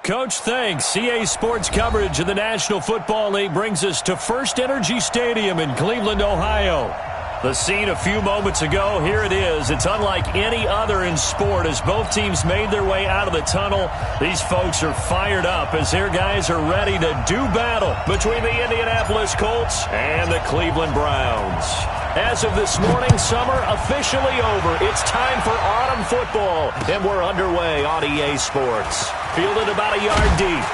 Coach, thanks. CA Sports coverage of the National Football League brings us to First Energy Stadium in Cleveland, Ohio. The scene a few moments ago, here it is. It's unlike any other in sport as both teams made their way out of the tunnel. These folks are fired up as their guys are ready to do battle between the Indianapolis Colts and the Cleveland Browns. As of this morning, summer officially over. It's time for autumn football, and we're underway on EA Sports. Fielded about a yard deep,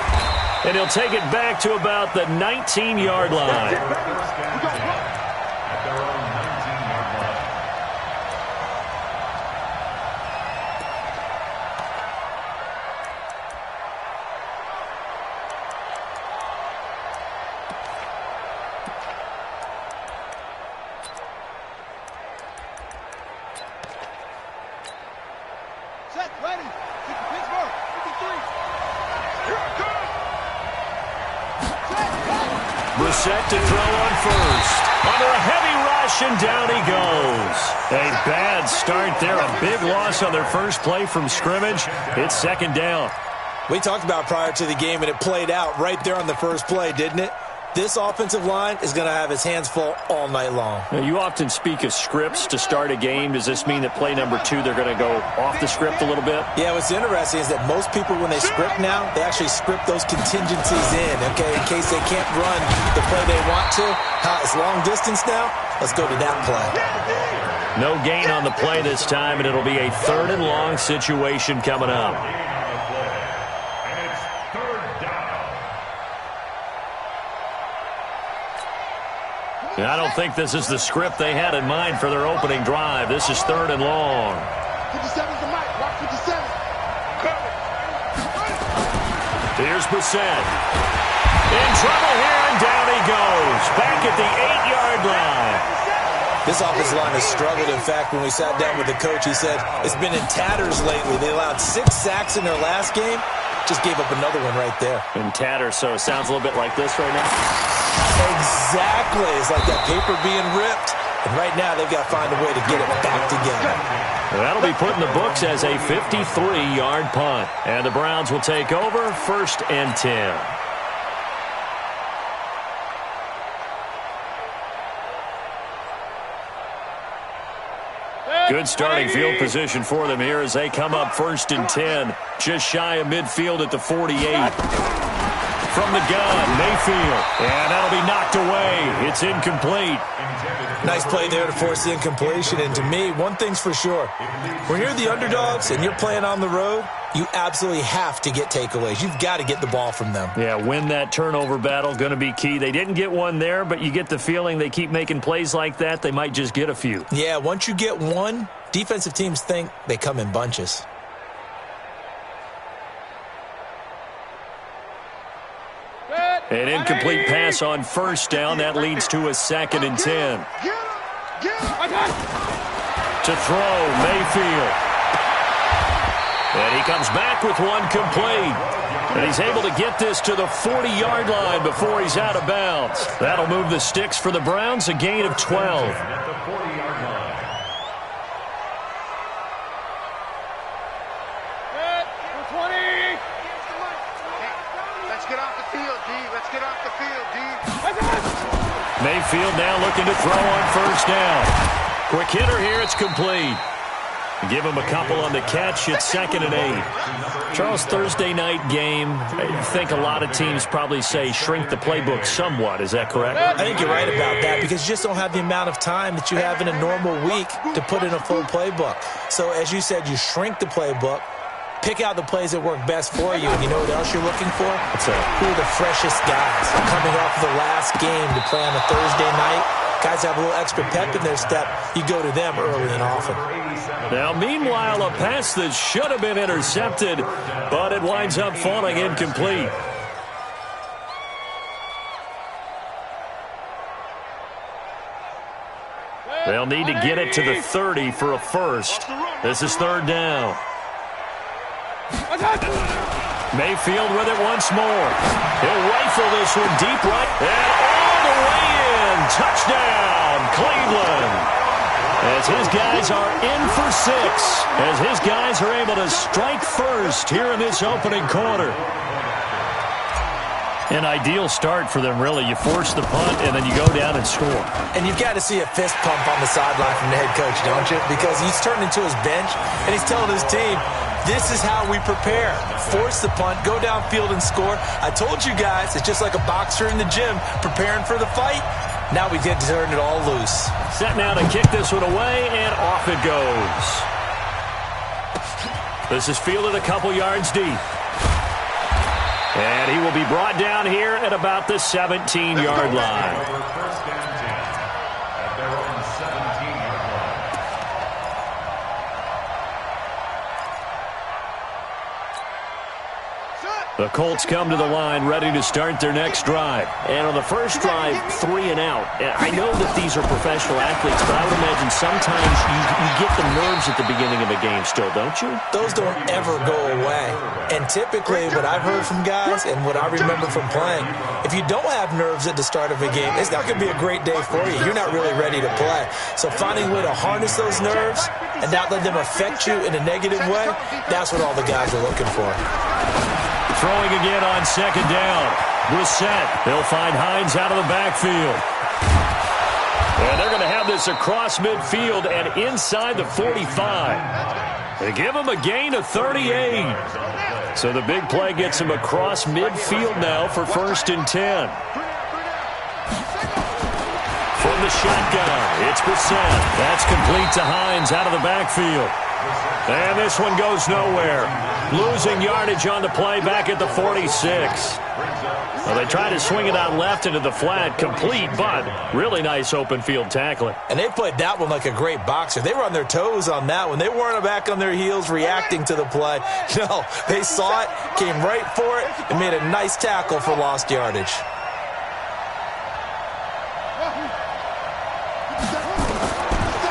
and he'll take it back to about the 19-yard line. Set to throw on first. Under a heavy rush, and down he goes. A bad start there. A big loss on their first play from scrimmage. It's second down. We talked about prior to the game, and it played out right there on the first play, didn't it? This offensive line is going to have his hands full all night long. Now, you often speak of scripts to start a game. Does this mean that play number 2, they're going to go off the script a little bit? Yeah, what's interesting is that most people, when they script now, they actually script those contingencies in, okay, in case they can't run the play they want to. It's long distance now. Let's go to that play. No gain on the play this time, and it'll be a 3rd and long situation coming up. I don't think this is the script they had in mind for their opening drive. This is 3rd and long. 57's the mic. Watch 57. Here's Brissett. In trouble here, and down he goes. Back at the 8-yard line. This offensive line has struggled. In fact, when we sat down with the coach, he said it's been in tatters lately. They allowed 6 sacks in their last game. Just gave up another one right there. In tatters, so it sounds a little bit like this right now. Exactly. It's like that paper being ripped. And right now, they've got to find a way to get it back together. That'll be put in the books as a 53-yard punt. And the Browns will take over 1st and 10. Good starting field position for them here as they come up 1st and 10. Just shy of midfield at the 48. From the gun, Mayfield. And that'll be knocked away. It's incomplete. Nice play there to force the incompletion. And to me, one thing's for sure. When you're the underdogs and you're playing on the road, you absolutely have to get takeaways. You've got to get the ball from them. Yeah, win that turnover battle, going to be key. They didn't get one there, but you get the feeling they keep making plays like that, they might just get a few. Yeah, once you get one, defensive teams think they come in bunches. An incomplete pass on 1st down. That leads to a 2nd and 10. To throw, Mayfield. And he comes back with one complete. And he's able to get this to the 40-yard line before he's out of bounds. That'll move the sticks for the Browns, a gain of 12. Mayfield now looking to throw on 1st down. Quick hitter here, it's complete. Give him a couple on the catch. It's 2nd and 8. Charles, Thursday night game, I think a lot of teams probably say shrink the playbook somewhat. Is that correct? I think you're right about that because you just don't have the amount of time that you have in a normal week to put in a full playbook. So as you said, you shrink the playbook, pick out the plays that work best for you. And you know what else you're looking for? Who are the freshest guys coming off the last game to play on a Thursday night? Guys have a little extra pep in their step. You go to them early and often. Now, meanwhile, a pass that should have been intercepted, but it winds up falling incomplete. They'll need to get it to the 30 for a first. This is 3rd down. Mayfield with it once more. He'll rifle this one deep right. And all the way in. Touchdown, Cleveland. as his guys are in for 6, as his guys are able to strike first here in this opening quarter. An ideal start for them, really. You force the punt, and then you go down and score. And you've got to see a fist pump on the sideline from the head coach, don't you? Because he's turned into his bench, and he's telling his team, this is how we prepare. Force the punt, go downfield and score. I told you guys, it's just like a boxer in the gym preparing for the fight. Now we get to turn it all loose. Set now to kick this one away, and off it goes. This is fielded a couple yards deep. And he will be brought down here at about the 17-yard line. The Colts come to the line ready to start their next drive. And on the first drive, 3 and out. I know that these are professional athletes, but I would imagine sometimes you get the nerves at the beginning of a game still, don't you? Those don't ever go away. And typically what I've heard from guys and what I remember from playing, if you don't have nerves at the start of a game, it's not going to be a great day for you. You're not really ready to play. So finding a way to harness those nerves and not let them affect you in a negative way, that's what all the guys are looking for. Throwing again on second down. Brissett. They'll find Hines out of the backfield. And they're going to have this across midfield and inside the 45. They give him a gain of 38. So the big play gets him across midfield now for 1st and 10. From the shotgun, it's Brissett. That's complete to Hines out of the backfield. And this one goes nowhere. Losing yardage on the play back at the 46. Well, they try to swing it out left into the flat. Complete, but really nice open field tackling. And they played that one like a great boxer. They were on their toes on that one. They weren't back on their heels reacting to the play. No, they saw it, came right for it, and made a nice tackle for lost yardage.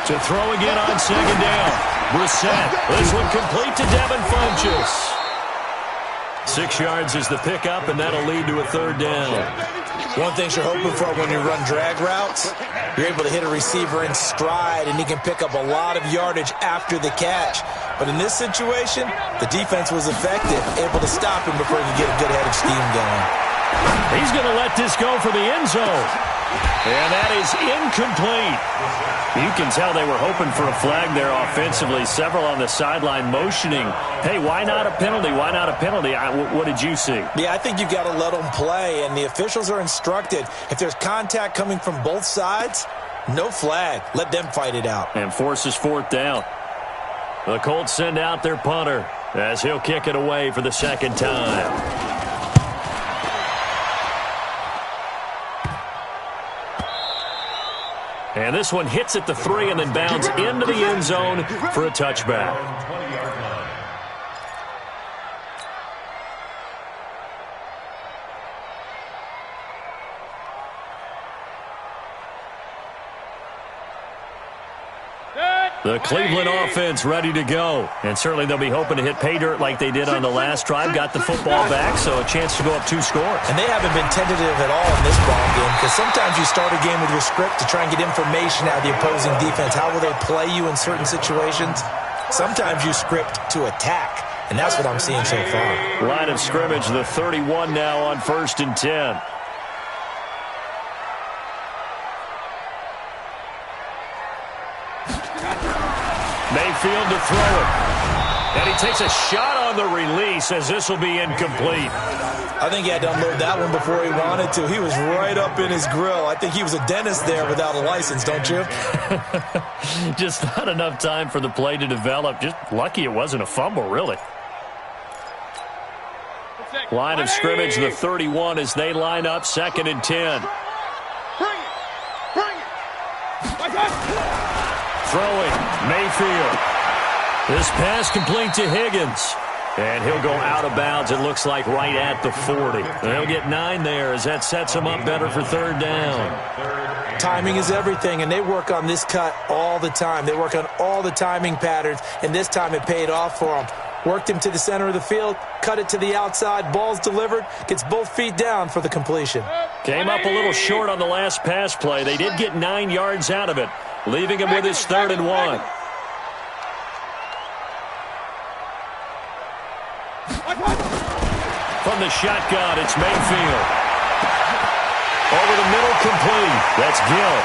To throw again on second down. Brissett. This one complete to Devin Funchess. 6 yards is the pickup, and that'll lead to a 3rd down. One thing you're hoping for when you run drag routes, you're able to hit a receiver in stride, and he can pick up a lot of yardage after the catch. But in this situation, the defense was effective, able to stop him before he could get a good head of steam going. He's going to let this go for the end zone. And that is incomplete. You can tell they were hoping for a flag there offensively. Several on the sideline motioning, hey, why not a penalty? Why not a penalty? What did you see? Yeah, I think you've got to let them play, and the officials are instructed. If there's contact coming from both sides, no flag. Let them fight it out. And forces 4th down. The Colts send out their punter as he'll kick it away for the 2nd time. And this one hits at the 3 and then bounds into the end zone for a touchback. The Cleveland offense ready to go. And certainly they'll be hoping to hit pay dirt like they did on the last drive. Got the football back, so a chance to go up 2 scores. And they haven't been tentative at all in this ball game, because sometimes you start a game with your script to try and get information out of the opposing defense. How will they play you in certain situations? Sometimes you script to attack, and that's what I'm seeing so far. Line of scrimmage, the 31 now on 1st and 10. Mayfield to throw it. And he takes a shot on the release as this will be incomplete. I think he had to unload that one before he wanted to. He was right up in his grill. I think he was a dentist there without a license, don't you? Just not enough time for the play to develop. Just lucky it wasn't a fumble, really. Line of scrimmage, the 31 as they line up 2nd and 10. Throwing, Mayfield. This pass complete to Higgins. And he'll go out of bounds, it looks like, right at the 40. They'll get 9 there as that sets him up better for 3rd down. Timing is everything, and they work on this cut all the time. They work on all the timing patterns, and this time it paid off for them. Worked him to the center of the field, cut it to the outside, ball's delivered, gets both feet down for the completion. Came up a little short on the last pass play. They did get 9 yards out of it. leaving him with his 3rd and 1. From the shotgun, it's Mayfield. Over the middle, complete. That's Gill.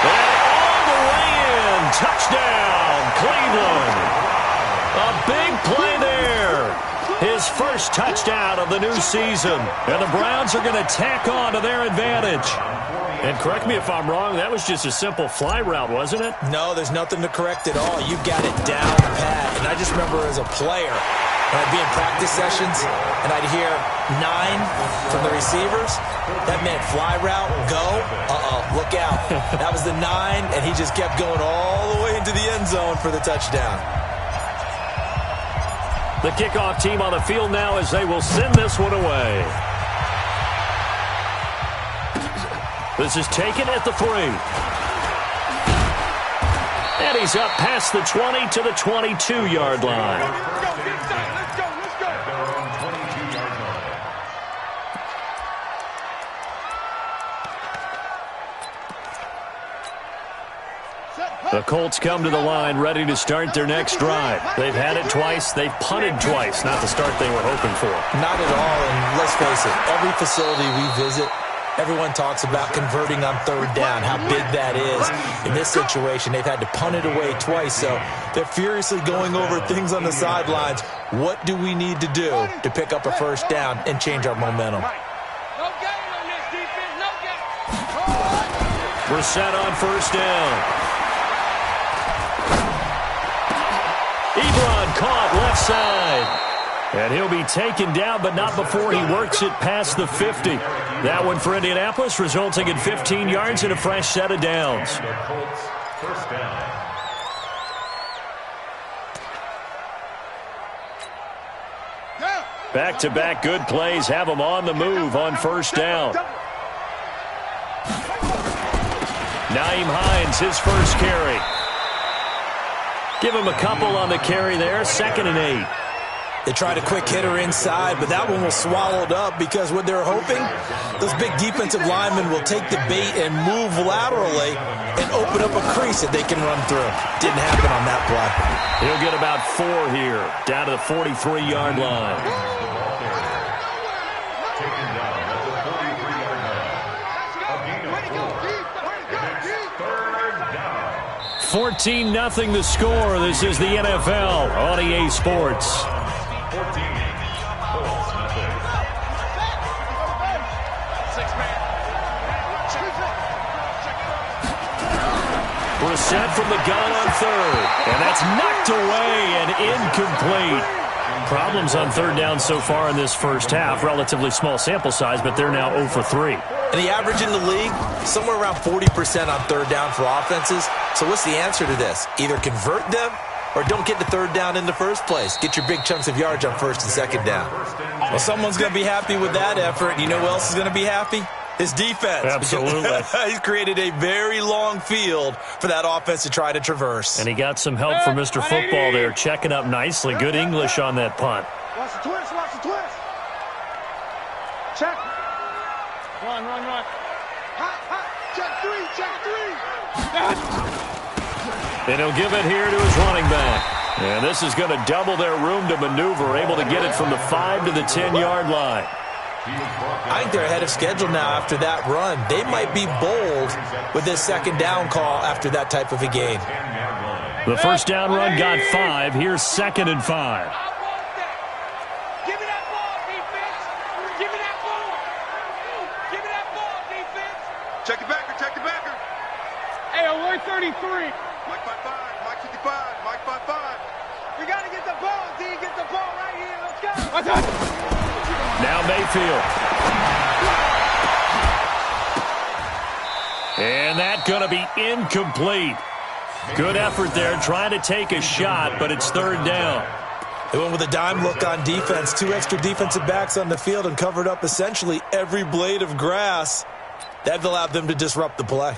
And all the way in. Touchdown, Cleveland. A big play there. His first touchdown of the new season. And the Browns are going to tack on to their advantage. And correct me if I'm wrong, that was just a simple fly route, wasn't it? No, there's nothing to correct at all. You got it down pat. And I just remember as a player, when I'd be in practice sessions and I'd hear 9 from the receivers, that meant fly route, go, look out. That was the 9, and he just kept going all the way into the end zone for the touchdown. The kickoff team on the field now as they will send this one away. This is taken at the 3. And he's up past the 20 to the 22-yard line. The Colts come to the line ready to start their next drive. They've had it twice. They've punted twice. Not the start they were hoping for. Not at all, and let's face it, every facility we visit, everyone talks about converting on 3rd down, how big that is. In this situation, they've had to punt it away twice, so they're furiously going over things on the sidelines. What do we need to do to pick up a 1st down and change our momentum? We're set on 1st down. Ebron caught left side. And he'll be taken down, but not before he works it past the 50. That one for Indianapolis, resulting in 15 yards and a fresh set of downs. Back-to-back good plays have him on the move on 1st down. Nyheim Hines, his first carry. Give him a couple on the carry there, 2nd and 8. They tried a quick hitter inside, but that one was swallowed up because what they're hoping, those big defensive linemen will take the bait and move laterally and open up a crease that they can run through. Didn't happen on that play. He'll get about 4 here, down to the 43-yard line. 14-0 the score. This is the NFL on EA Sports. Brissett from the gun on 3rd. And that's knocked away and incomplete. Problems on 3rd down so far in this first half. Relatively small sample size, but they're now 0 for 3. And the average in the league, somewhere around 40% on 3rd down for offenses. So what's the answer to this? Either convert them or don't get the 3rd down in the first place. Get your big chunks of yards on 1st and 2nd down. Well, someone's going to be happy with that effort. You know who else is going to be happy? His defense. Absolutely. He's created a very long field for that offense to try to traverse. And he got some help from Mr. Football there, checking up nicely. Good English on that punt. Watch the twist, watch the twist. Check. Run. Hot. Check 3. And he'll give it here to his running back. And this is going to double their room to maneuver, able to get it from the 5 to the 10-yard line. I think they're ahead of schedule now after that run. They might be bold with this 2nd down call after that type of a game. The 1st down run got 5. Here's 2nd and 5. Give me that ball, defense. Give me that ball. Give me that ball, defense. Check the backer. Hey, we're 33. Mike 55, Mike 55, Mike 55. We got to get the ball, D. Get the ball right here. Let's go. Now Mayfield. And that's going to be incomplete. Good effort there, trying to take a shot, but it's 3rd down. They went with a dime look on defense. 2 extra defensive backs on the field and covered up essentially every blade of grass. That allowed them to disrupt the play.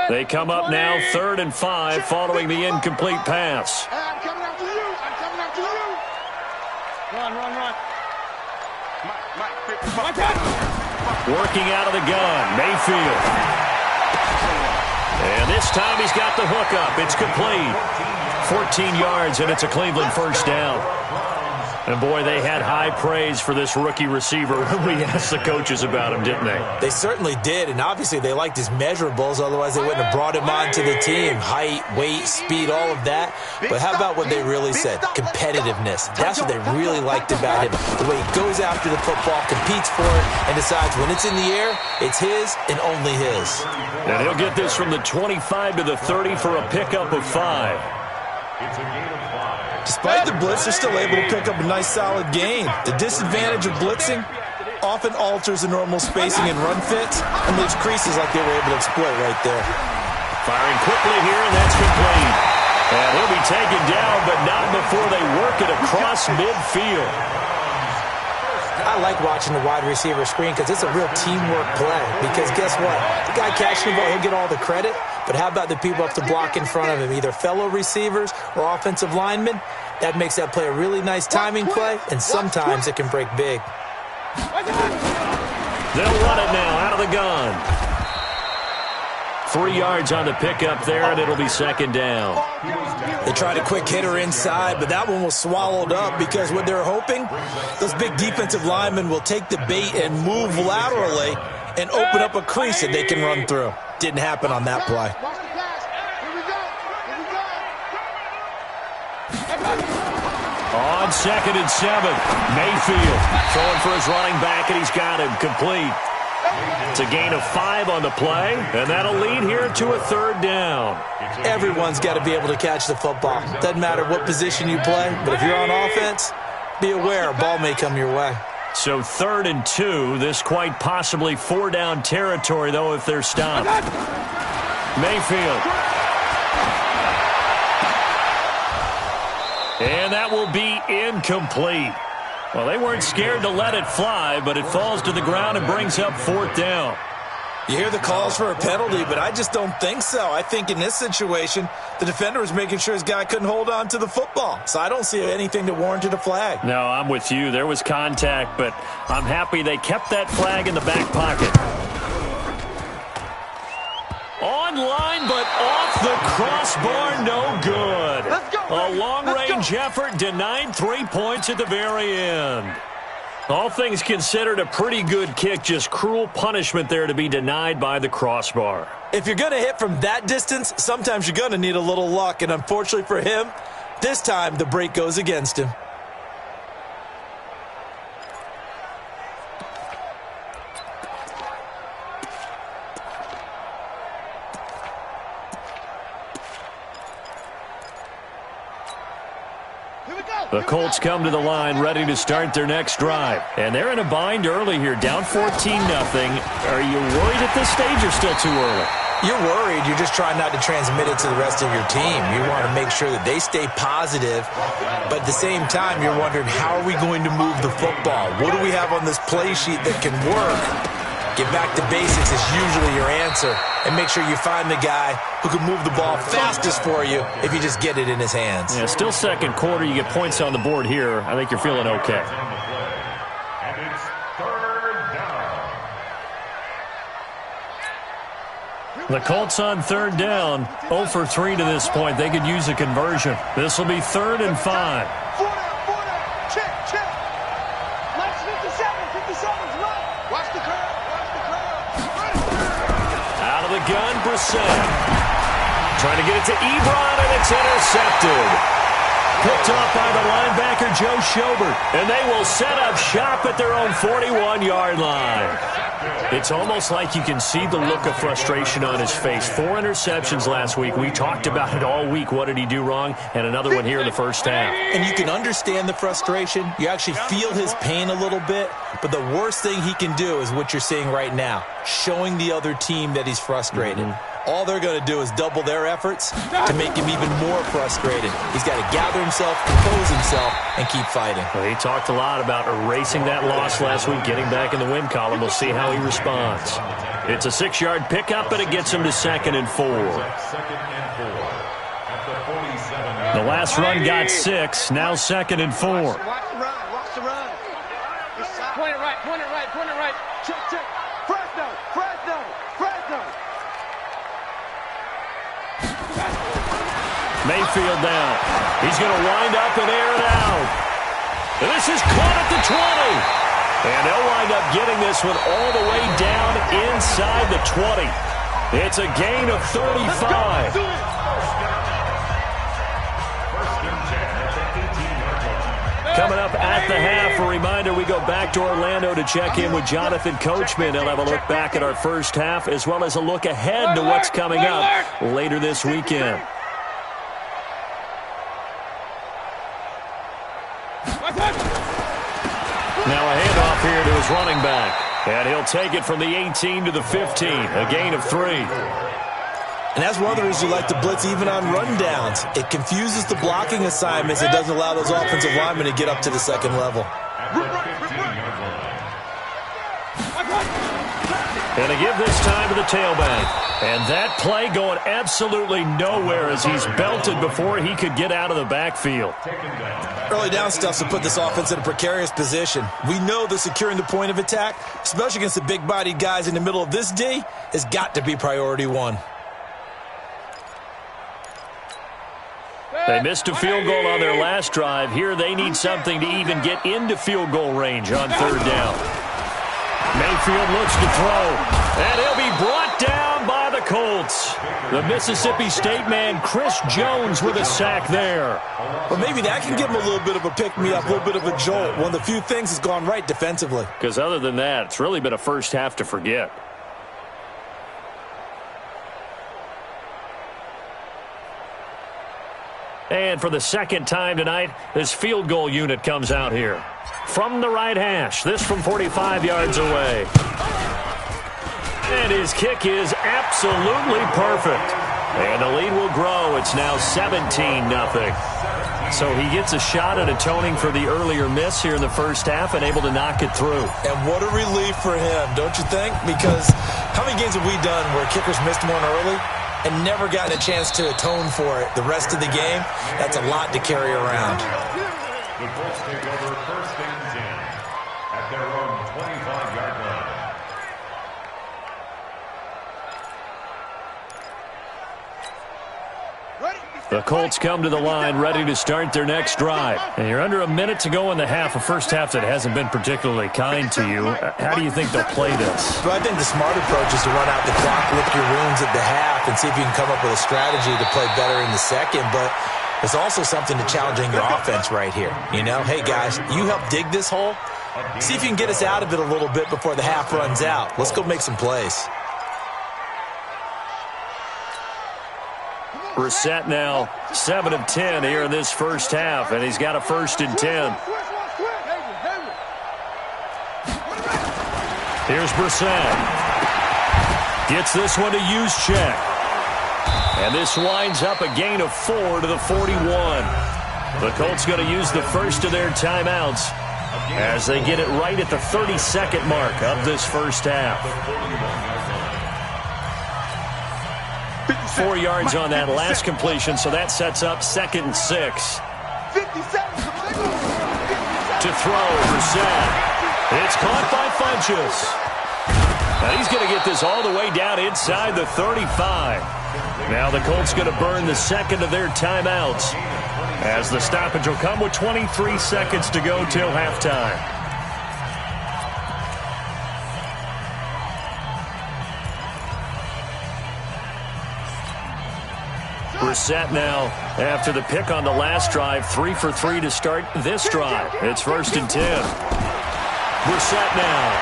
They come up now 3rd and 5 following the incomplete pass. I'm coming after you. I'm coming after you. Run. Working out of the gun, Mayfield. And this time he's got the hook up. It's complete. 14 yards, and it's a Cleveland first down. And, boy, they had high praise for this rookie receiver when we asked the coaches about him, didn't they? They certainly did, and obviously they liked his measurables. Otherwise, they wouldn't have brought him onto the team. Height, weight, speed, all of that. But how about what they really said? Competitiveness. That's what they really liked about him. The way he goes after the football, competes for it, and decides when it's in the air, it's his and only his. And he'll get this from the 25 to the 30 for a pickup of 5. Despite the blitz, they're still able to pick up a nice, solid gain. The disadvantage of blitzing often alters the normal spacing and run fits and leaves creases like they were able to exploit right there. Firing quickly here, and that's complete. And he'll be taken down, but not before they work it across midfield. I like watching the wide receiver screen because it's a real teamwork play. Because guess what? The guy catching the ball, he'll get all the credit. But how about the people up to block in front of him, either fellow receivers or offensive linemen? That makes that play a really nice timing play, and sometimes it can break big. They'll run it now out of the gun. 3 yards on the pickup there, and it'll be second down. They tried a quick hitter inside, but that one was swallowed up because what they're hoping, those big defensive linemen will take the bait and move laterally and open up a crease that they can run through. Didn't happen on that play. On 2nd and 7, Mayfield throwing for his running back, and he's got him complete. It's a gain of 5 on the play, and that'll lead here to a 3rd down. Everyone's got to be able to catch the football. Doesn't matter what position you play, but if you're on offense, be aware a ball may come your way. So 3rd and 2, this quite possibly 4-down territory, though, if they're stopped. Mayfield. And that will be incomplete. Well, they weren't scared to let it fly, but it falls to the ground and brings up 4th down. You hear the calls for a penalty, but I just don't think so. I think in this situation, the defender was making sure his guy couldn't hold on to the football. So I don't see anything that warranted a flag. No, I'm with you. There was contact, but I'm happy they kept that flag in the back pocket. Online, but off the crossbar, no good. A long-range effort denied 3 points at the very end. All things considered, a pretty good kick, just cruel punishment there to be denied by the crossbar. If you're going to hit from that distance, sometimes you're going to need a little luck, and unfortunately for him, this time the break goes against him. The Colts come to the line ready to start their next drive. And they're in a bind early here, down 14-0. Are you worried at this stage or still too early? You're worried. You're just trying not to transmit it to the rest of your team. You want to make sure that they stay positive. But at the same time, you're wondering, how are we going to move the football? What do we have on this play sheet that can work? Get back to basics is usually your answer. And make sure you find the guy who can move the ball fastest for you if you just get it in his hands. Yeah, still second quarter. You get points on the board here. I think you're feeling okay. And it's 3rd down. The Colts on 3rd down. 0 for 3 to this point. They could use a conversion. This will be 3rd and 5. 4 down. Check. Max 57's run. Watch the curve. Out of the gun, Brissett. Trying to get it to Ebron, and it's intercepted. Picked off by the linebacker, Joe Schobert. And they will set up shop at their own 41-yard line. It's almost like you can see the look of frustration on his face. 4 interceptions last week. We talked about it all week. What did he do wrong? And another one here in the first half. And you can understand the frustration. You actually feel his pain a little bit. But the worst thing he can do is what you're seeing right now, showing the other team that he's frustrated. All they're going to do is double their efforts to make him even more frustrated. He's got to gather himself, compose himself, and keep fighting. Well, he talked a lot about erasing that loss last week, getting back in the win column. We'll see how he responds. It's a 6-yard pickup, but it gets him to 2nd and 4. The last run got 6, now 2nd and 4. Watch the run. Watch the run. Point it right. Point it right. Point it right. Check, check. Fresno. Fresno. Fresno. Mayfield down. He's going to wind up and air it out. And this is caught at the 20. And they'll wind up getting this one all the way down inside the 20. It's a gain of 35. Coming up at the half, a reminder, we go back to Orlando to check in with Jonathan Coachman. He'll have a look back at our first half as well as a look ahead to what's coming up later this weekend. Now a handoff here to his running back. And he'll take it from the 18 to the 15. A gain of 3. And that's one of the reasons you like to blitz even on rundowns. It confuses the blocking assignments. It doesn't allow those offensive linemen to get up to the second level. And to give this time to the tailback. And that play going absolutely nowhere as he's belted before he could get out of the backfield. Early down stuff to put this offense in a precarious position. We know that securing the point of attack, especially against the big-bodied guys in the middle of this D, has got to be priority 1. They missed a field goal on their last drive. Here they need something to even get into field goal range on 3rd down. Mayfield looks to throw, and he'll be brought down by the Colts. The Mississippi State man, Chris Jones, with a sack there. Well, maybe that can give him a little bit of a pick-me-up, a little bit of a jolt. One of the few things that's gone right defensively. Because other than that, it's really been a first half to forget. And for the second time tonight, this field goal unit comes out here. From the right hash, this from 45 yards away. And his kick is absolutely perfect. And the lead will grow. It's now 17-0. So he gets a shot at atoning for the earlier miss here in the first half and able to knock it through. And what a relief for him, don't you think? Because how many games have we done where kickers missed one early and never gotten a chance to atone for it the rest of the game? That's a lot to carry around. The Colts take over 1st and 10 at their own 25-yard line. The Colts come to the line ready to start their next drive. And you're under a minute to go in the half, a first half that hasn't been particularly kind to you. How do you think they'll play this? Well, I think the smart approach is to run out the clock, lick your wounds at the half, and see if you can come up with a strategy to play better in the second. But there's also something to challenging your offense right here. You know, hey, guys, you help dig this hole. See if you can get us out of it a little bit before the half runs out. Let's go make some plays. Brissett now 7 of 10 here in this first half, and he's got a 1st and 10. Here's Brissett. Gets this one to Juszczyk. And this winds up a gain of 4 to the 41. The Colts going to use the first of their timeouts as they get it right at the 32nd mark of this first half. 4 yards on that last completion, so that sets up 2nd and 6. To throw, Brissett. It's caught by Funchess. Now he's going to get this all the way down inside the 35. Now the Colts going to burn the second of their timeouts as the stoppage will come with 23 seconds to go till halftime. Brissett now, after the pick on the last drive, 3 for 3 to start this drive. It's 1st and 10. Brissett now.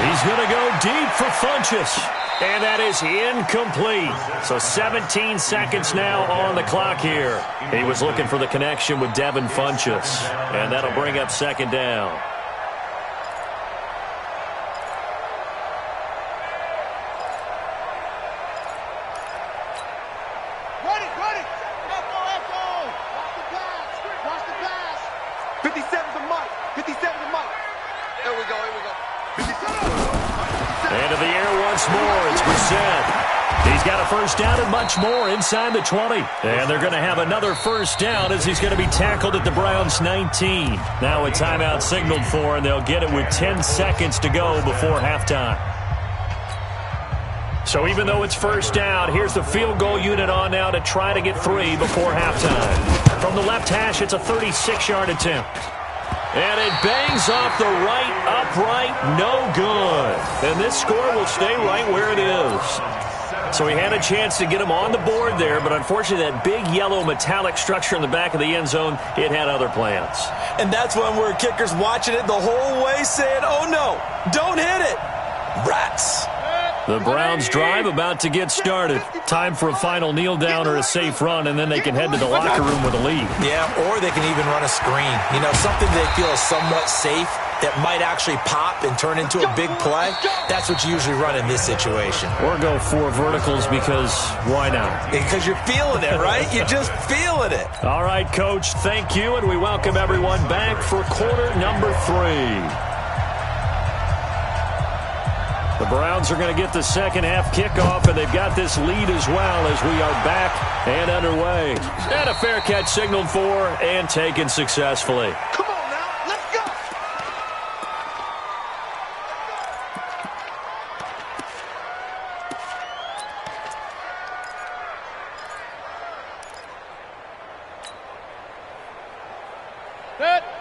He's going to go deep for Funchess. And that is incomplete. So 17 seconds now on the clock here. He was looking for the connection with Devin Funchess. And that'll bring up 2nd down. And to the air once more, it's Brissett. He's got a first down and much more inside the 20. And they're going to have another first down as he's going to be tackled at the Browns' 19. Now a timeout signaled for, and they'll get it with 10 seconds to go before halftime. So even though it's first down, here's the field goal unit on now to try to get 3 before halftime. From the left hash, it's a 36-yard attempt. And it bangs off the right upright, no good. And this score will stay right where it is. So he had a chance to get him on the board there, but unfortunately that big yellow metallic structure in the back of the end zone, it had other plans. And that's when we're kickers watching it the whole way saying, oh no, don't hit it. Rats. The Browns drive about to get started. Time for a final kneel down or a safe run, and then they can head to the locker room with a lead. Yeah, or they can even run a screen. You know, something they feel is somewhat safe that might actually pop and turn into a big play. That's what you usually run in this situation. Or go 4 verticals because why not? Because you're feeling it, right? You're just feeling it. All right, Coach, thank you, and we welcome everyone back for quarter number 3. The Browns are going to get the second half kickoff, and they've got this lead as well as we are back and underway. And a fair catch signaled for and taken successfully. Come on now, let's go.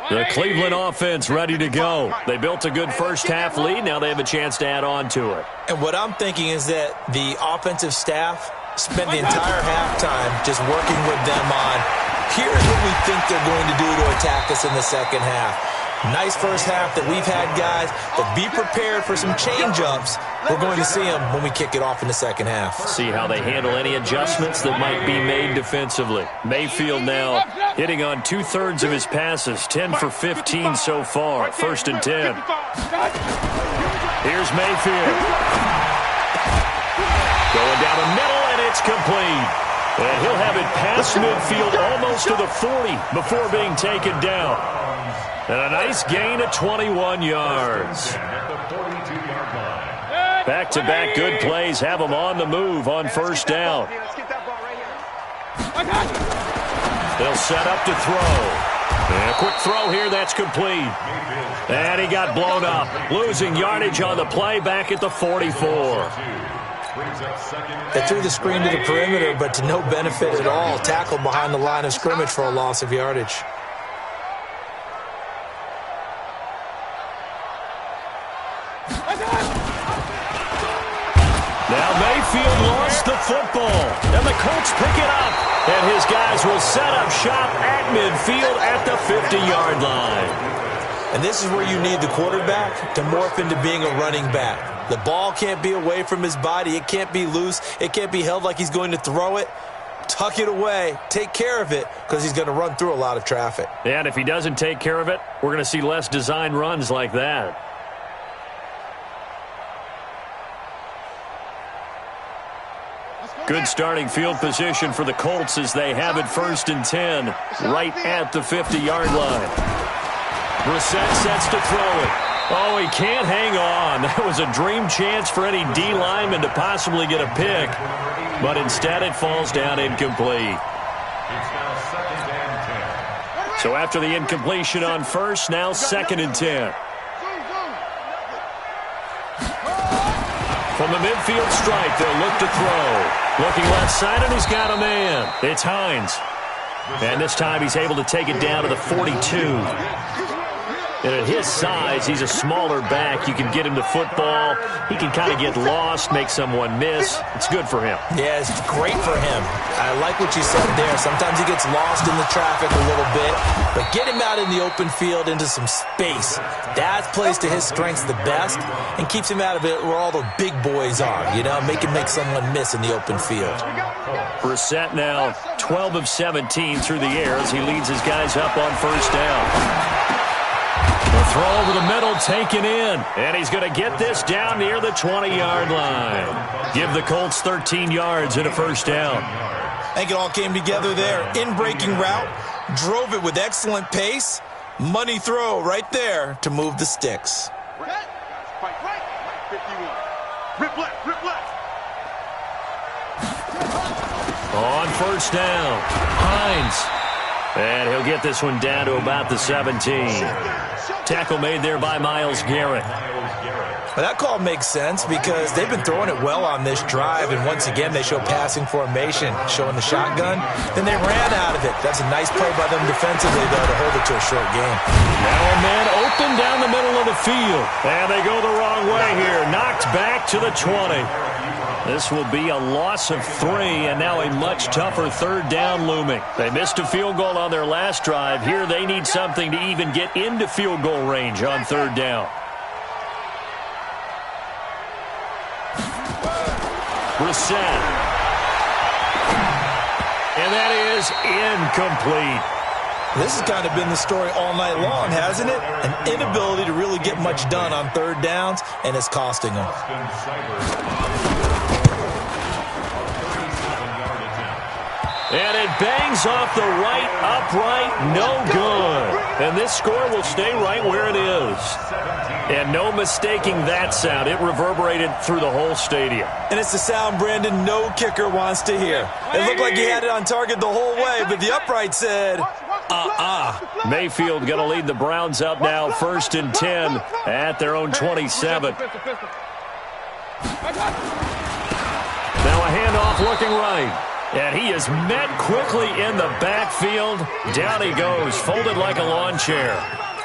The Cleveland offense ready to go. They built a good first half lead. Now they have a chance to add on to it. And what I'm thinking is that the offensive staff spent the entire halftime just working with them on, here's what we think they're going to do to attack us in the second half. Nice first half that we've had, guys, but be prepared for some change-ups. We're going to see them when we kick it off in the second half. See how they handle any adjustments that might be made defensively. Mayfield now hitting on 2/3 of his passes, 10 for 15 so far. 1st and 10. Here's Mayfield. Going down the middle, and it's complete. And he'll have it past midfield almost to the 40 before being taken down. And a nice gain of 21 yards. Back-to-back good plays have them on the move on first down. They'll set up to throw. And a quick throw here, that's complete. And he got blown up. Losing yardage on the play back at the 44. They threw the screen to the perimeter, but to no benefit at all. Tackled behind the line of scrimmage for a loss of yardage. Now Mayfield lost the football, and the Colts pick it up. And his guys will set up shop at midfield at the 50-yard line. And this is where you need the quarterback to morph into being a running back. The ball can't be away from his body. It can't be loose. It can't be held like he's going to throw it. Tuck it away. Take care of it because he's going to run through a lot of traffic. And if he doesn't take care of it, we're going to see less design runs like that. Good starting field position for the Colts as they have it 1st and 10 right at the 50-yard line. Brissett sets to throw it. Oh, he can't hang on. That was a dream chance for any D lineman to possibly get a pick, but instead it falls down incomplete. So after the incompletion on first, now 2nd and 10. From the midfield stripe, they'll look to throw. Looking left side, and he's got a man. It's Hines. And this time he's able to take it down to the 42. And at his size, he's a smaller back. You can get him to football. He can kind of get lost, make someone miss. It's good for him. Yeah, it's great for him. I like what you said there. Sometimes he gets lost in the traffic a little bit, but get him out in the open field into some space. That plays to his strengths the best and keeps him out of it where all the big boys are, you know, make someone miss in the open field. Brissett now 12 of 17 through the air as he leads his guys up on first down. The throw over the middle taken in, and he's going to get this down near the 20-yard line. Give the Colts 13 yards and a first down. I think it all came together there. In-breaking route, drove it with excellent pace. Money throw right there to move the sticks. Rip left, rip left. On first down, Hines. And he'll get this one down to about the 17. Tackle made there by Myles Garrett. Well, that call makes sense because they've been throwing it well on this drive, and once again they show passing formation, showing the shotgun. Then they ran out of it. That's a nice play by them defensively, though, to hold it to a short game. Now a man open down the middle of the field. And they go the wrong way here. Knocked back to the 20. This will be a loss of 3, and now a much tougher third down looming. They missed a field goal on their last drive. Here they need something to even get into field goal range on third down. Brissett. And that is incomplete. This has kind of been the story all night long, hasn't it? An inability to really get much done on third downs, and it's costing them. And it bangs off the right upright, no good. And this score will stay right where it is. And no mistaking that sound. It reverberated through the whole stadium. And it's the sound Brandon no kicker wants to hear. It looked like he had it on target the whole way, but the upright said, Mayfield going to lead the Browns up now, 1st and 10 at their own 27. Now a handoff looking right. And he is met quickly in the backfield. Down he goes, folded like a lawn chair.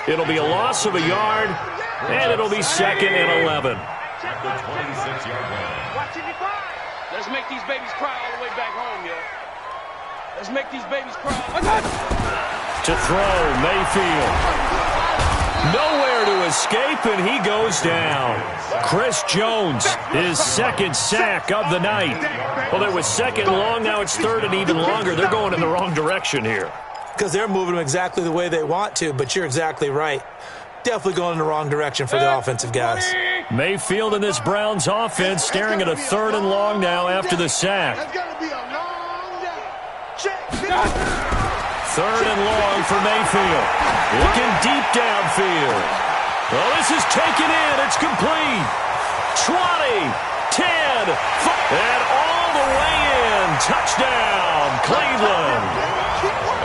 It'll be a loss of a yard, and it'll be 2nd and 11. At the 26-yard line. Let's make these babies cry all the way back home, yo. Let's make these babies cry. To throw, Mayfield. Nowhere to escape, and he goes down. Chris Jones, his 2nd sack of the night. Well, it was 2nd long, now it's 3rd and even longer. They're going in the wrong direction here. Because they're moving them exactly the way they want to, but you're exactly right. Definitely going in the wrong direction for the offensive guys. Mayfield and this Browns offense staring at a 3rd and long now after the sack. That's gonna be a long day. Check. 3rd and long for Mayfield. Looking deep downfield. Well, this is taken in. It's complete. 20, 10, 5, and all the way in. Touchdown, Cleveland.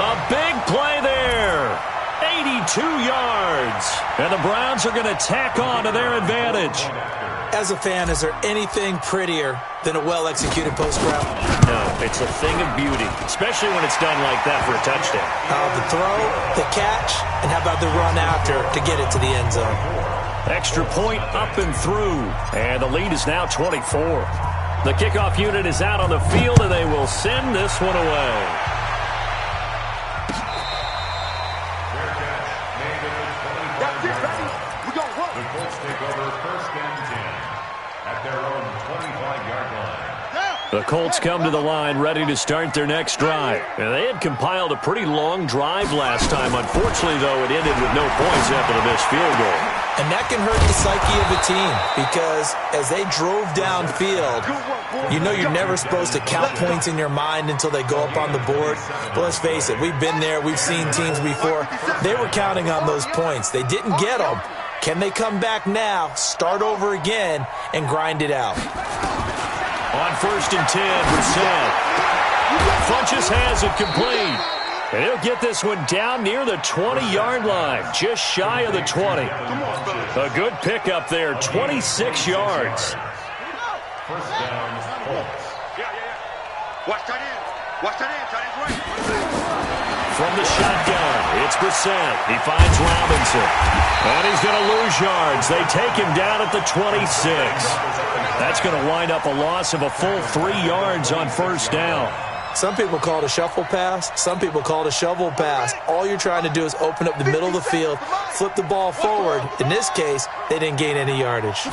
A big play there. 82 yards. And the Browns are going to tack on to their advantage. As a fan, is there anything prettier than a well-executed post route? No, it's a thing of beauty, especially when it's done like that for a touchdown. The throw, the catch, and how about the run after to get it to the end zone? Extra point up and through, and the lead is now 24. The kickoff unit is out on the field, and they will send this one away. The Colts take over 1st and 10 at their own 25-yard line. The Colts come to the line ready to start their next drive. And they had compiled a pretty long drive last time. Unfortunately, though, it ended with no points after the missed field goal. And that can hurt the psyche of a team because as they drove downfield, you know you're never supposed to count points in your mind until they go up on the board. But let's face it, we've been there. We've seen teams before. They were counting on those points. They didn't get them. Can they come back now, start over again, and grind it out? On 1st and 10, Brissett. Funches has it complete. And he'll get this one down near the 20-yard line, just shy of the 20. A good pickup there, 26 yards. 1st down, Colts. Watch tight end. Watch tight end. Tight end's right. From the shotgun, it's Brissett. He finds Robinson. And he's going to lose yards. They take him down at the 26. That's going to wind up a loss of a full 3 yards on 1st down. Some people call it a shuffle pass. Some people call it a shovel pass. All you're trying to do is open up the middle of the field, flip the ball forward. In this case, they didn't gain any yardage.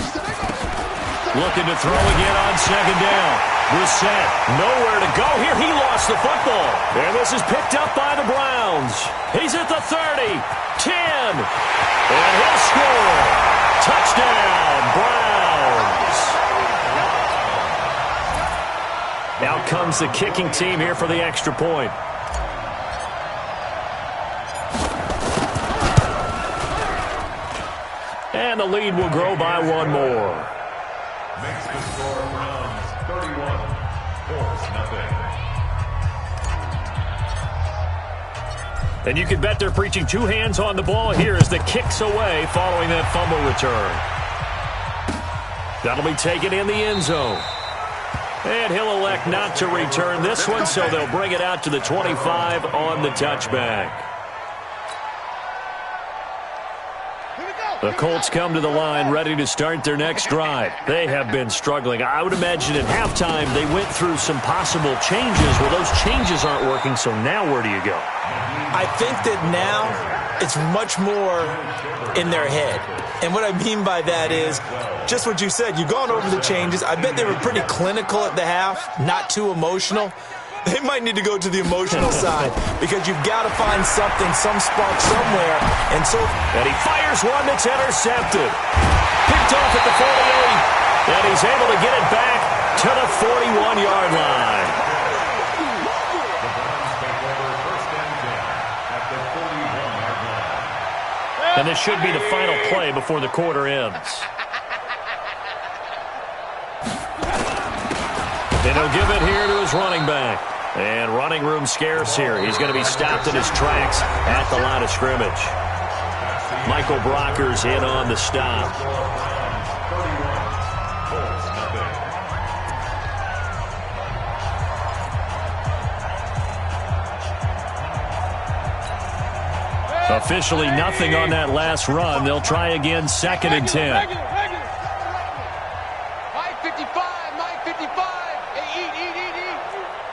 Looking to throw again on 2nd down. Brissett, nowhere to go here. He lost the football. And this is picked up by the Browns. He's at the 30, 10, and he'll score. Touchdown, Browns. Now comes the kicking team here for the extra point. And the lead will grow by one more. Makes the score, Browns 31, Colts nothing. And you can bet they're preaching two hands on the ball here as the kick's away following that fumble return. That'll be taken in the end zone. And he'll elect not to return this one, so they'll bring it out to the 25 on the touchback. The Colts come to the line ready to start their next drive. They have been struggling. I would imagine at halftime they went through some possible changes. Well, those changes aren't working, so now where do you go? I think that now it's much more in their head. And what I mean by that is just what you said. You've gone over the changes. I bet they were pretty clinical at the half, not too emotional. They might need to go to the emotional side because you've got to find something, some spark somewhere. And he fires one that's intercepted. Picked off at the 48. And he's able to get it back to the 41-yard line. The Browns take over first and 10 at the 41-yard line. And this should be the final play before the quarter ends. And he'll give it here to his running back. And running room scarce here. He's going to be stopped in his tracks at the line of scrimmage. Michael Brocker's in on the stop. 31, Colts nothing. Officially nothing on that last run. They'll try again, 2nd and 10. Mike 55, Mike 55. Hey, eat.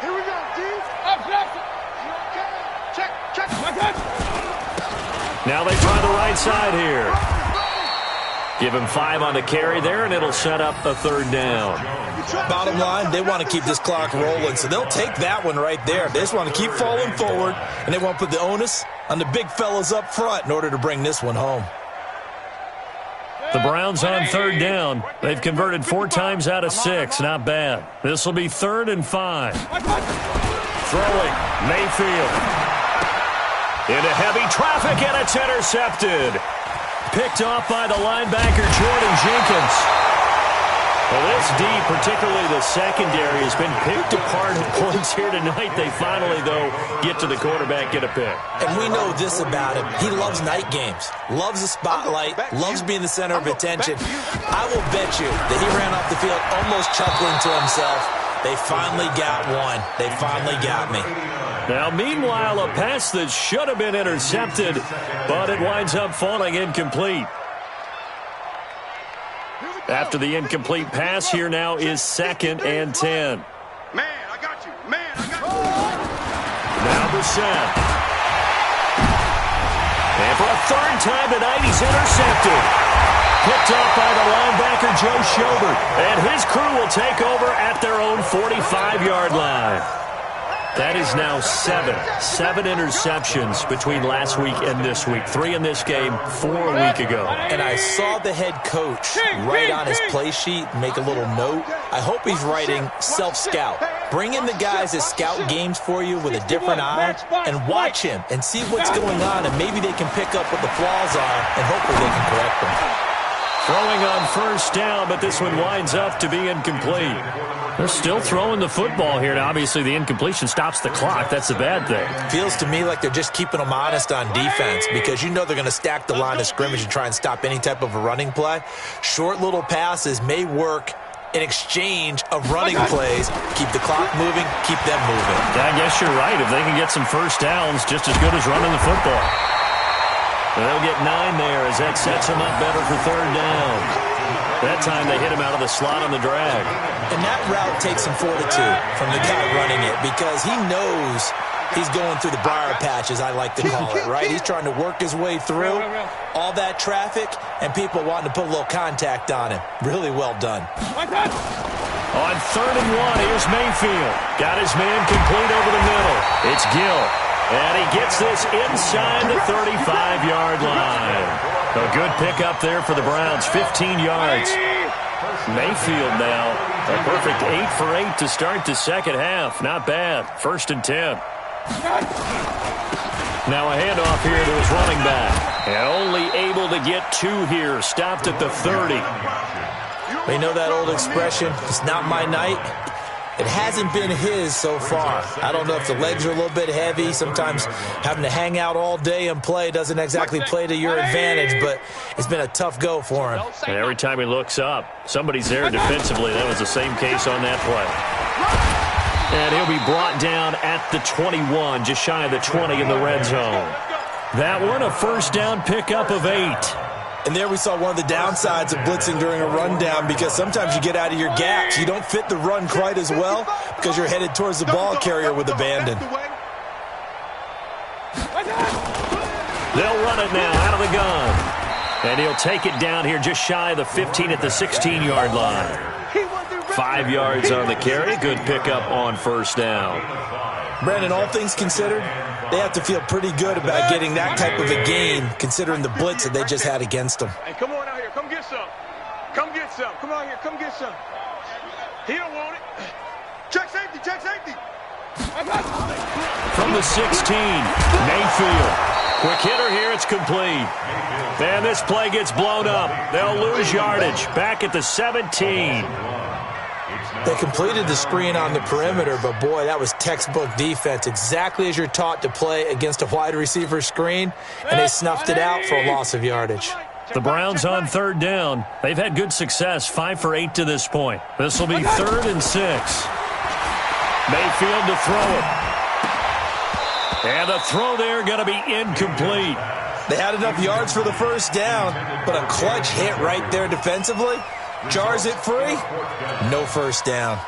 Here we go, D. Check. Now they try the right side here. Give him 5 on the carry there, and it'll set up a 3rd down. bottom line, they want to keep this clock rolling, so they'll take that one right there. They just want to keep falling forward, and they want to put the onus on the big fellas up front in order to bring this one home. The Browns on 3rd down. They've converted 4 times out of 6. Not bad. This will be 3rd and 5. Throwing. Mayfield. Into heavy traffic, and it's intercepted. Picked off by the linebacker, Jordan Jenkins. Well, this D, particularly the secondary, has been picked apart at points here tonight. They finally, though, get to the quarterback, get a pick. And we know this about him. He loves night games, loves the spotlight, loves being the center of attention. I will bet you that he ran off the field almost chuckling to himself. They finally got one. They finally got me. Now, meanwhile, a pass that should have been intercepted, but it winds up falling incomplete. After the incomplete pass, here now is 2nd and 10. Man, I got you. Man, I got you. Now Brissett. And for a 3rd time tonight, he's intercepted. Picked off by the linebacker, Joe Schobert. And his crew will take over at their own 45-yard line. That is now 7 interceptions between last week and this week. 3 in this game, 4 a week ago. And I saw the head coach write on his play sheet, make a little note. I hope he's writing self-scout. Bring in the guys that scout games for you with a different eye and watch him and see what's going on, and maybe they can pick up what the flaws are, and hopefully they can correct them. Throwing on 1st down, but this one winds up to be incomplete. They're still throwing the football here. Now, obviously, the incompletion stops the clock. That's the bad thing. Feels to me like they're just keeping them honest on defense because you know they're going to stack the line of scrimmage and try and stop any type of a running play. Short little passes may work in exchange of running plays. Keep the clock moving, keep them moving. I guess you're right. If they can get some 1st downs, just as good as running the football. They'll get 9 there as that sets them up better for 3rd down. That time they hit him out of the slot on the drag. And that route takes some fortitude from the guy running it because he knows he's going through the briar patch, as I like to call it, right? He's trying to work his way through all that traffic and people wanting to put a little contact on him. Really well done. On 3rd and 1, here's Mayfield. Got his man complete over the middle. It's Gill. And he gets this inside the 35-yard line. A good pickup there for the Browns, 15 yards. Mayfield now, a perfect 8 for 8 to start the 2nd half. Not bad. 1st and 10. Now a handoff here to his running back. And only able to get 2 here. Stopped at the 30. You know that old expression, it's not my night? It hasn't been his so far. I don't know if the legs are a little bit heavy. Sometimes having to hang out all day and play doesn't exactly play to your advantage, but it's been a tough go for him. And every time he looks up, somebody's there defensively. That was the same case on that play. And he'll be brought down at the 21, just shy of the 20 in the red zone. That one, a first down pickup of 8. And there we saw one of the downsides of blitzing during a rundown, because sometimes you get out of your gaps. You don't fit the run quite as well because you're headed towards the ball carrier with abandon. They'll run it now out of the gun. And he'll take it down here just shy of the 15 at the 16-yard line. 5 yards on the carry. Good pickup on first down. Brandon, all things considered, they have to feel pretty good about getting that type of a gain, considering the blitz that they just had against them. Hey, come on out here. Come get some. Come get some. Come on here. Come get some. He don't want it. Check safety. Check safety. From the 16, Mayfield. Quick hitter here. It's complete. And this play gets blown up. They'll lose yardage. Back at the 17. They completed the screen on the perimeter, but boy, that was textbook defense. Exactly as you're taught to play against a wide receiver screen, and they snuffed it out for a loss of yardage. The Browns on third down. They've had good success, 5 for 8 to this point. This will be 3rd and 6. Mayfield to throw it. And the throw there going to be incomplete. They had enough yards for the first down, but a clutch hit right there defensively jars it free. No first down.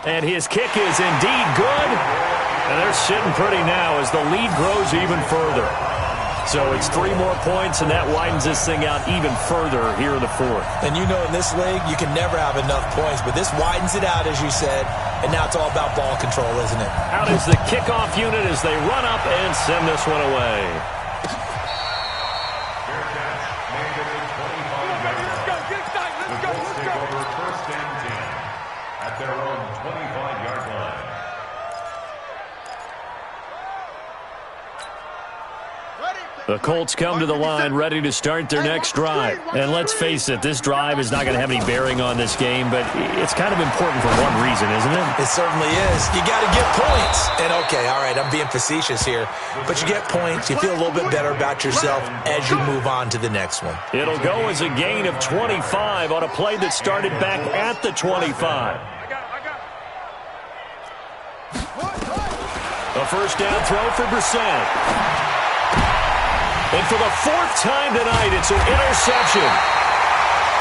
And his kick is indeed good. And they're sitting pretty now as the lead grows even further. So it's 3 more points, and that widens this thing out even further here in the 4th. And you know in this league, you can never have enough points, but this widens it out, as you said, and now it's all about ball control, isn't it? Out is the kickoff unit as they run up and send this one away. The Colts come to the line ready to start their next drive. And let's face it, this drive is not going to have any bearing on this game, but it's kind of important for one reason, isn't it? It certainly is. You got to get points. And okay, all right, I'm being facetious here, but you get points, you feel a little bit better about yourself as you move on to the next one. It'll go as a gain of 25 on a play that started back at the 25. A first down throw for Brissett. And for the 4th time tonight, it's an interception.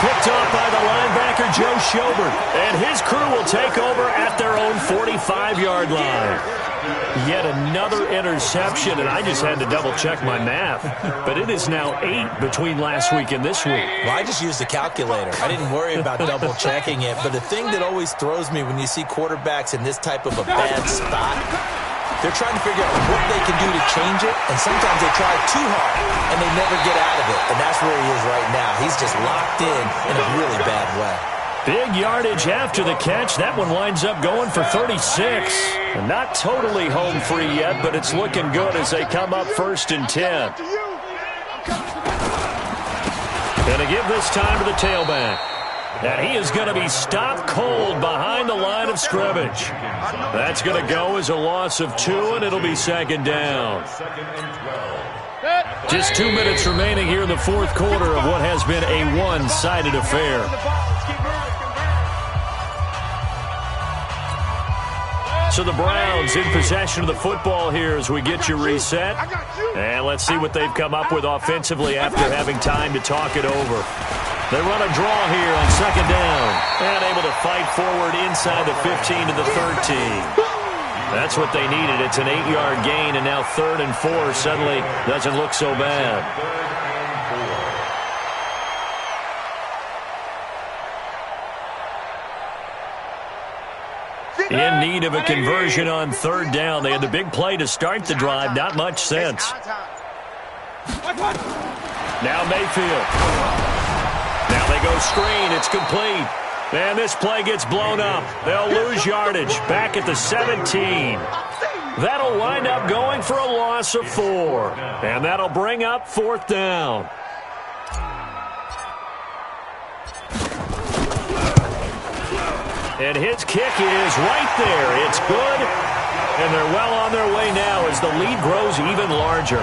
Picked off by the linebacker, Joe Schobert. And his crew will take over at their own 45-yard line. Yet another interception, and I just had to double-check my math. But it is now 8 between last week and this week. Well, I just used a calculator. I didn't worry about double-checking it. But the thing that always throws me when you see quarterbacks in this type of a bad spot, they're trying to figure out what they can do to change it, and sometimes they try too hard, and they never get out of it. And that's where he is right now. He's just locked in a really bad way. Big yardage after the catch. That one winds up going for 36. And not totally home free yet, but it's looking good as they come up 1st and 10. And to give this time to the tailback. And he is going to be stopped cold behind the line of scrimmage. That's going to go as a loss of 2, and it'll be 2nd down. Just 2 minutes remaining here in the 4th quarter of what has been a one-sided affair. So the Browns in possession of the football here as we get you reset. And let's see what they've come up with offensively after having time to talk it over. They run a draw here on 2nd down. And able to fight forward inside the 15 to the 13. That's what they needed. It's an 8-yard gain, and now 3rd and 4 suddenly doesn't look so bad. In need of a conversion on 3rd down. They had the big play to start the drive. Not much sense. Now Mayfield. Now they go screen. It's complete. And this play gets blown up. They'll lose yardage. Back at the 17. That'll wind up going for a loss of 4. And that'll bring up 4th down. And his kick is right there. It's good. And they're well on their way now as the lead grows even larger.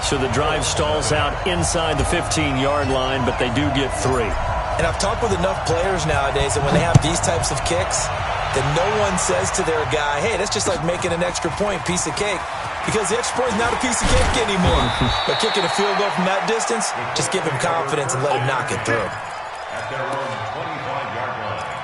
So the drive stalls out inside the 15-yard line, but they do get 3. And I've talked with enough players nowadays that when they have these types of kicks, that no one says to their guy, hey, that's just like making an extra point, piece of cake. Because the extra point is not a piece of cake anymore. But kicking a field goal from that distance, just give him confidence and let him knock it through. At their own 25-yard line.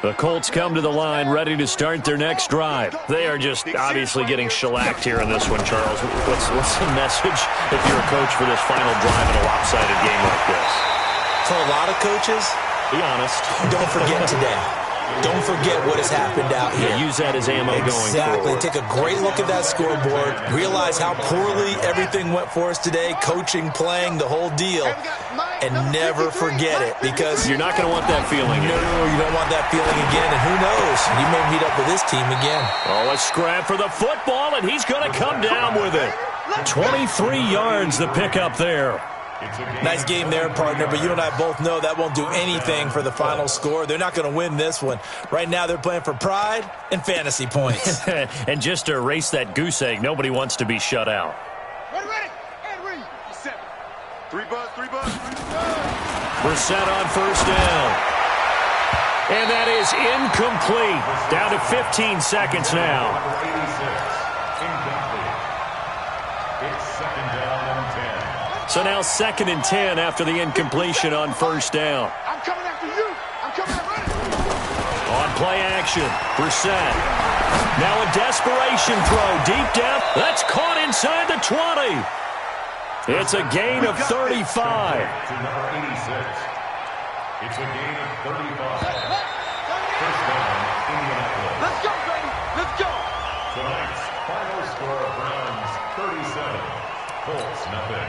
The Colts come to the line ready to start their next drive. They are just obviously getting shellacked here in this one, Charles. What's the message if you're a coach for this final drive in a lopsided game like this? For a lot of coaches, be honest. Don't forget today. Don't forget what has happened out here. Yeah, use that as ammo going forward. Exactly. Take a great look at that scoreboard. Realize how poorly everything went for us today. Coaching, playing, the whole deal. And never forget it, because you're not going to want that feeling again. No, you don't want that feeling again. And who knows? You may meet up with this team again. Oh, a scrap for the football, and he's going to come down with it. 23 yards the pickup there. Nice game there, partner, but you and I both know that won't do anything for the final score. They're not going to win this one. Right now, they're playing for pride and fantasy points. And just to erase that goose egg, nobody wants to be shut out. Ready. And read. 7. 3 buzz. Brissett on 1st down. And that is incomplete. Down to 15 seconds now. It's 2nd down and 10. So now 2nd and 10 after the incompletion on 1st down. I'm coming after you. I'm coming after you. On play action, Brissett. Now a desperation throw deep down. That's caught inside the 20. It's a gain of 35. To number 86. It's a gain of 35. 1st down, Indianapolis. Let's go, baby. Let's go. Tonight's final score, Browns 37, Colts nothing.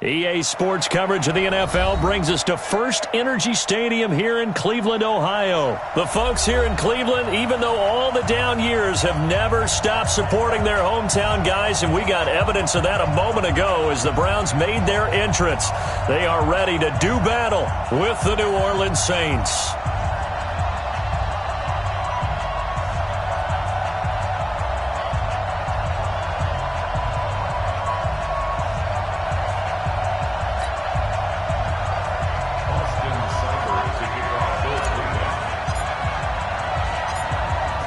EA Sports coverage of the NFL brings us to First Energy Stadium here in Cleveland, Ohio. The folks here in Cleveland, even though all the down years, have never stopped supporting their hometown guys, and we got evidence of that a moment ago as the Browns made their entrance. They are ready to do battle with the New Orleans Saints.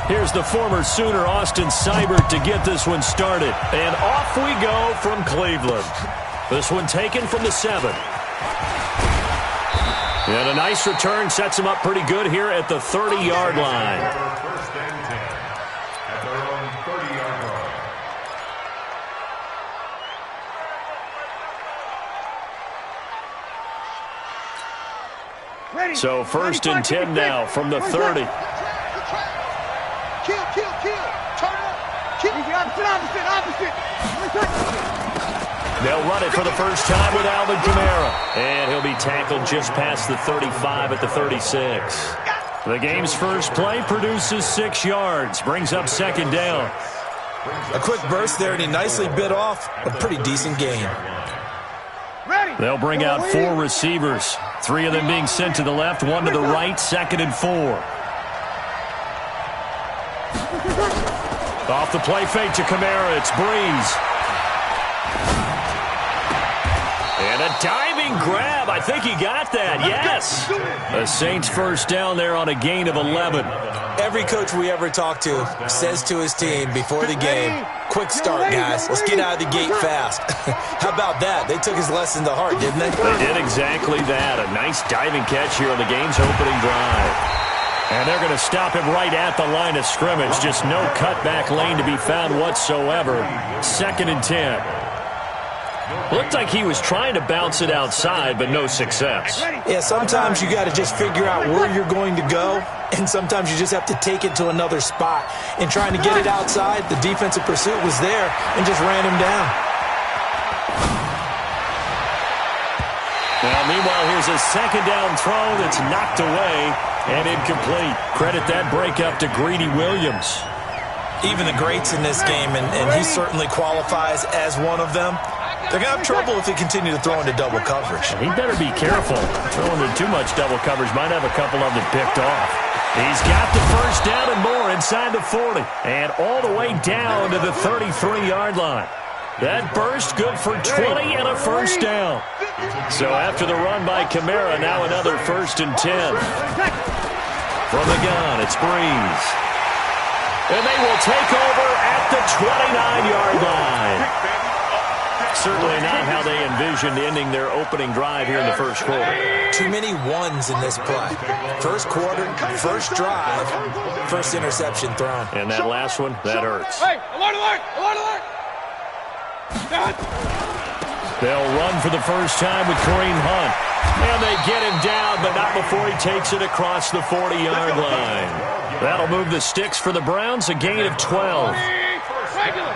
Here's the former Sooner, Austin Seibert, to get this one started. And off we go from Cleveland. This one taken from the 7. And a nice return sets him up pretty good here at the 30-yard line. First and 10 at their own 30-yard line. So first and 10 now from the 30. Kill. Turn up. Kill. Opposite. They'll run it for the first time with Alvin Kamara. And he'll be tackled just past the 35 at the 36. The game's first play produces 6 yards. Brings up second down. A quick burst there, and he nicely bit off a pretty decent gain. They'll bring out 4 receivers. 3 of them being sent to the left, 1 to the right, 2nd and 4. Off the play fake to Kamara, it's Breeze. And a diving grab. I think he got that, yes. The Saints first down there on a gain of 11. Every coach we ever talk to says to his team before the game, quick start, guys. Let's get out of the gate fast. How about that? They took his lesson to heart, didn't they? They did exactly that. A nice diving catch here on the game's opening drive. And they're going to stop him right at the line of scrimmage. Just no cutback lane to be found whatsoever. 2nd and 10. Looked like he was trying to bounce it outside, but no success. Yeah, sometimes you got to just figure out where you're going to go, and sometimes you just have to take it to another spot. In trying to get it outside, the defensive pursuit was there and just ran him down. Now, meanwhile, here's a second down throw that's knocked away and incomplete. Credit that break up to Greedy Williams. Even the greats in this game, and he certainly qualifies as one of them, they're going to have trouble if they continue to throw into double coverage. He better be careful. Throwing into too much double coverage might have a couple of them picked off. He's got the first down and more inside the 40. And all the way down to the 33-yard line. That burst good for 20 and a first down. So after the run by Kamara, now another 1st and 10. From the gun, it's Breeze. And they will take over at the 29-yard line. Certainly not how they envisioned ending their opening drive here in the first quarter. Too many ones in this play. First quarter, first drive, first interception thrown. And that last one, that hurts. Hey, alert! They'll run for the first time with Kareem Hunt. And they get him down, but not before he takes it across the 40-yard line. That'll move the sticks for the Browns, a gain of 12. Regular.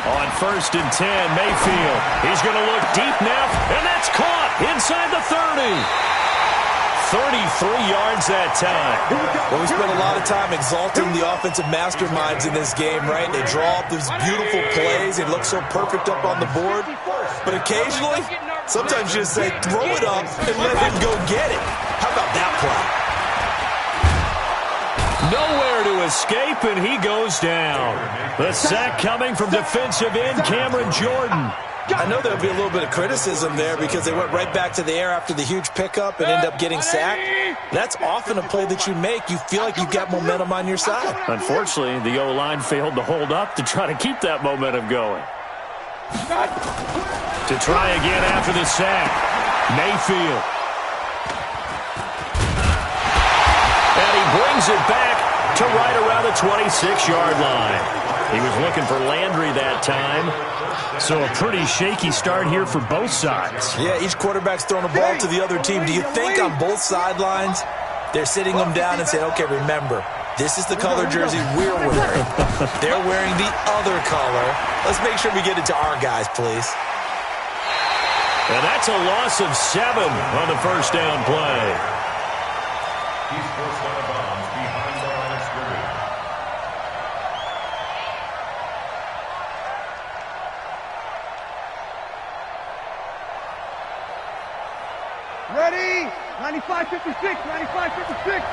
On 1st and 10, Mayfield. He's going to look deep now, and that's caught inside the 30. 33 yards that time. Well, we spent a lot of time exalting the offensive masterminds in this game, right? They draw up these beautiful plays. They look so perfect up on the board. But occasionally, sometimes you just say, throw it up and let him go get it. How about that play? Nowhere to escape, and he goes down. The sack coming from defensive end Cameron Jordan. I know there'll be a little bit of criticism there because they went right back to the air after the huge pickup and end up getting sacked. That's often a play that you make. You feel like you've got momentum on your side. Unfortunately, the O-line failed to hold up to try to keep that momentum going. To try again after the sack, Mayfield. And he brings it back to right around the 26-yard line. He was looking for Landry that time. So a pretty shaky start here for both sides. Yeah, each quarterback's throwing a ball to the other team. Do you think on both sidelines they're sitting them down and saying, okay, remember, This is the color jersey we're wearing. They're wearing the other color. Let's make sure we get it to our guys, please. And that's a loss of 7 on the first down play. He's forced out of bounds behind the line of scrimmage. Ready? 95-56, 95-56.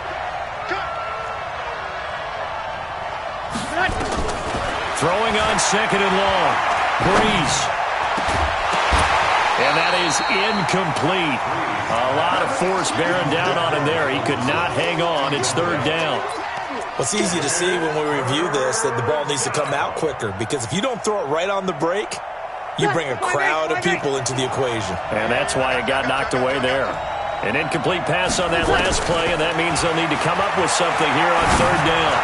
Throwing on second and long. Breeze. And that is incomplete. A lot of force bearing down on him there. He could not hang on. It's third down. Well, it's easy to see when we review this that the ball needs to come out quicker, because if you don't throw it right on the break, you bring a crowd of people into the equation. And that's why it got knocked away there. An incomplete pass on that last play, and that means they'll need to come up with something here on third down.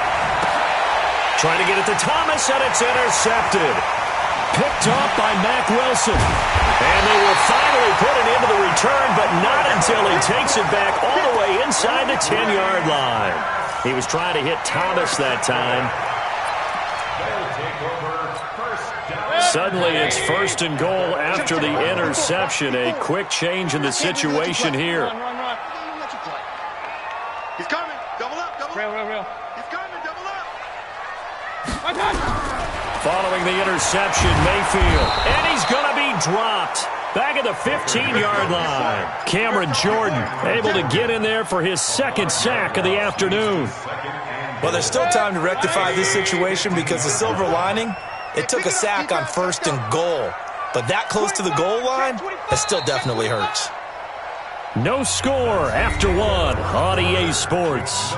Trying to get it to Thomas, and it's intercepted. Picked off by Mack Wilson. And they will finally put it into the return, but not until he takes it back all the way inside the 10-yard line. He was trying to hit Thomas that time. Suddenly it's first and goal after the interception. A quick change in the situation here. He's coming. Double up, double up. Real. He's coming, double up. Following the interception, Mayfield. And he's going to be dropped. Back at the 15-yard line. Cameron Jordan able to get in there for his second sack of the afternoon. Well, there's still time to rectify this situation, because the silver lining, it took a sack on first and goal. But that close to the goal line, that still definitely hurts. No score after one on EA Sports.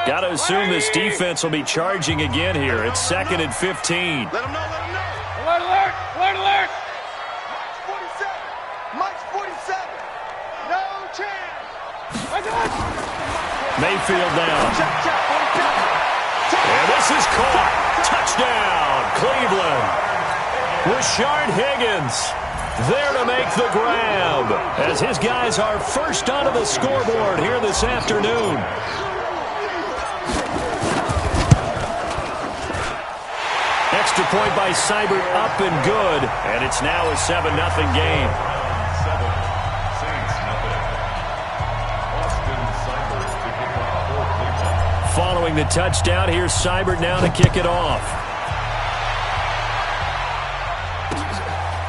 Got to assume this defense will be charging again here. It's second and 15. Let him know, let him know. Alert, alert. Mike's 47. No chance. Mayfield down. And this is caught. Touchdown, Cleveland. Rashard Higgins there to make the grab, as his guys are first onto the scoreboard here this afternoon. Extra point by Seibert, up and good, and it's now a 7-0 game. Following the touchdown, here's Seibert now to kick it off.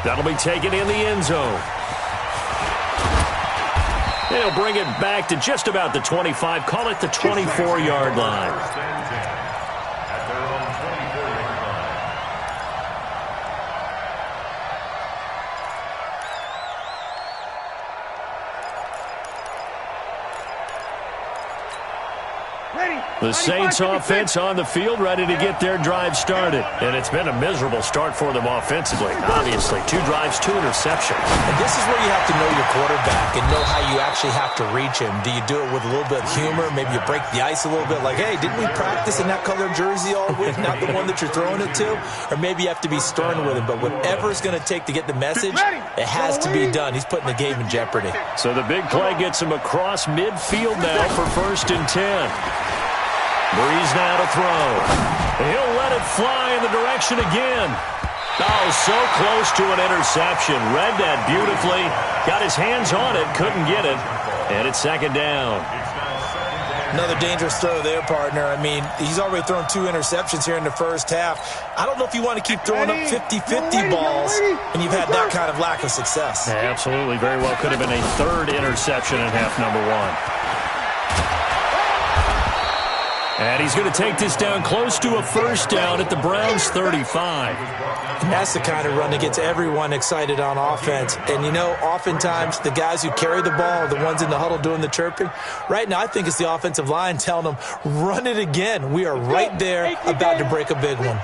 That'll be taken in the end zone. They'll bring it back to just about the 25, call it the 24-yard line. The Saints offense on the field, ready to get their drive started. And it's been a miserable start for them offensively. Obviously, 2 drives, 2 interceptions. And this is where you have to know your quarterback and know how you actually have to reach him. Do you do it with a little bit of humor? Maybe you break the ice a little bit, like, hey, didn't we practice in that colored jersey all week, not the one that you're throwing it to? Or maybe you have to be stern with him. But whatever it's going to take to get the message, it has to be done. He's putting the game in jeopardy. So the big play gets him across midfield now for first and 10. Breeze now to throw. He'll let it fly in the direction again. Oh, so close to an interception. Read that beautifully. Got his hands on it, couldn't get it. And it's second down. Another dangerous throw there, partner. I mean, he's already thrown 2 interceptions here in the first half. I don't know if you want to keep throwing up 50-50 balls when you've had that kind of lack of success. Yeah, absolutely. Very well could have been a 3rd interception in half number 1. And he's going to take this down close to a first down at the Browns' 35. And that's the kind of run that gets everyone excited on offense. And, you know, oftentimes the guys who carry the ball are the ones in the huddle doing the chirping. Right now, I think it's the offensive line telling them, run it again. We are right there about to break a big one.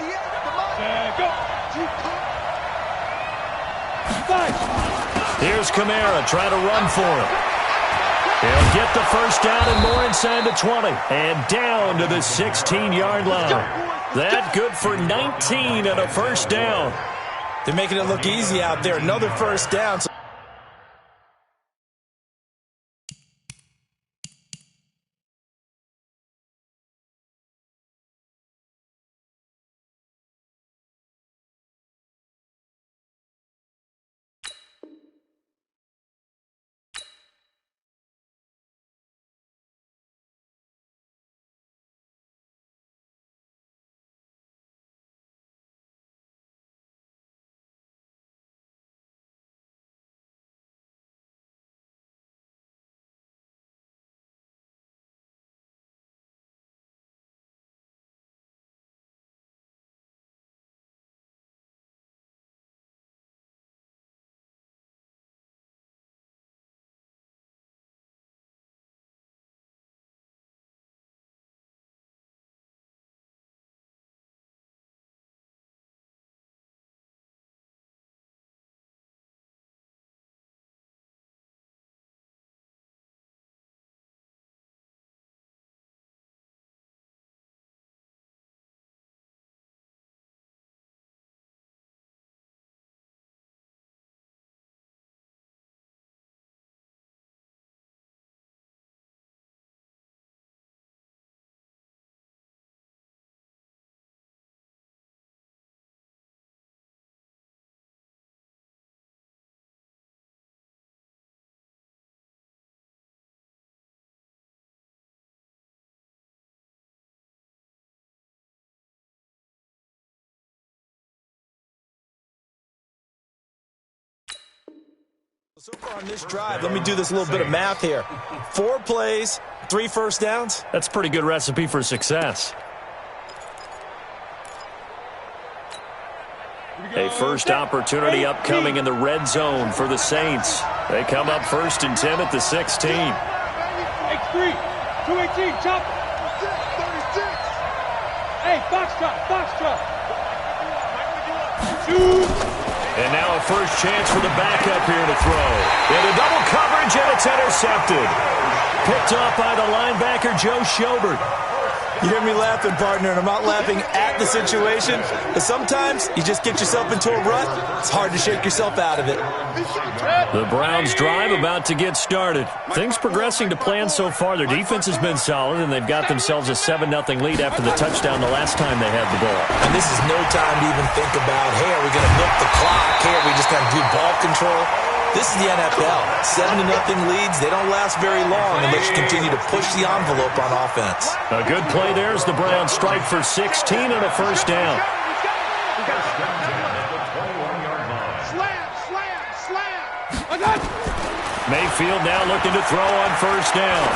Here's Kamara trying to run for him. He'll get the first down and more inside the 20. And down to the 16-yard line. That good for 19 and a first down. They're making it look easy out there. Another first down. So far on this drive, let me do this little bit of math here. 4 plays, 3 first downs. That's a pretty good recipe for success. A first opportunity upcoming in the red zone for the Saints. They come up 1st and 10 at the 16. X3, 218, chop. 36. Hey, box drop. Shoot. And now a first chance for the backup here to throw. Into double coverage, and it's intercepted. Picked off by the linebacker, Joe Schobert. You hear me laughing, partner, and I'm not laughing at the situation. But sometimes you just get yourself into a rut. It's hard to shake yourself out of it. The Browns drive about to get started. Things progressing to plan so far. Their defense has been solid, and they've got themselves a 7-0 lead after the touchdown the last time they had the ball. And this is no time to even think about, hey, are we going to milk the clock? Hey, are we just going to do ball control? This is the NFL. 7-0 leads, they don't last very long unless you continue to push the envelope on offense. A good play there as the Browns strike for 16 and a first down. Slam. Mayfield now looking to throw on first down.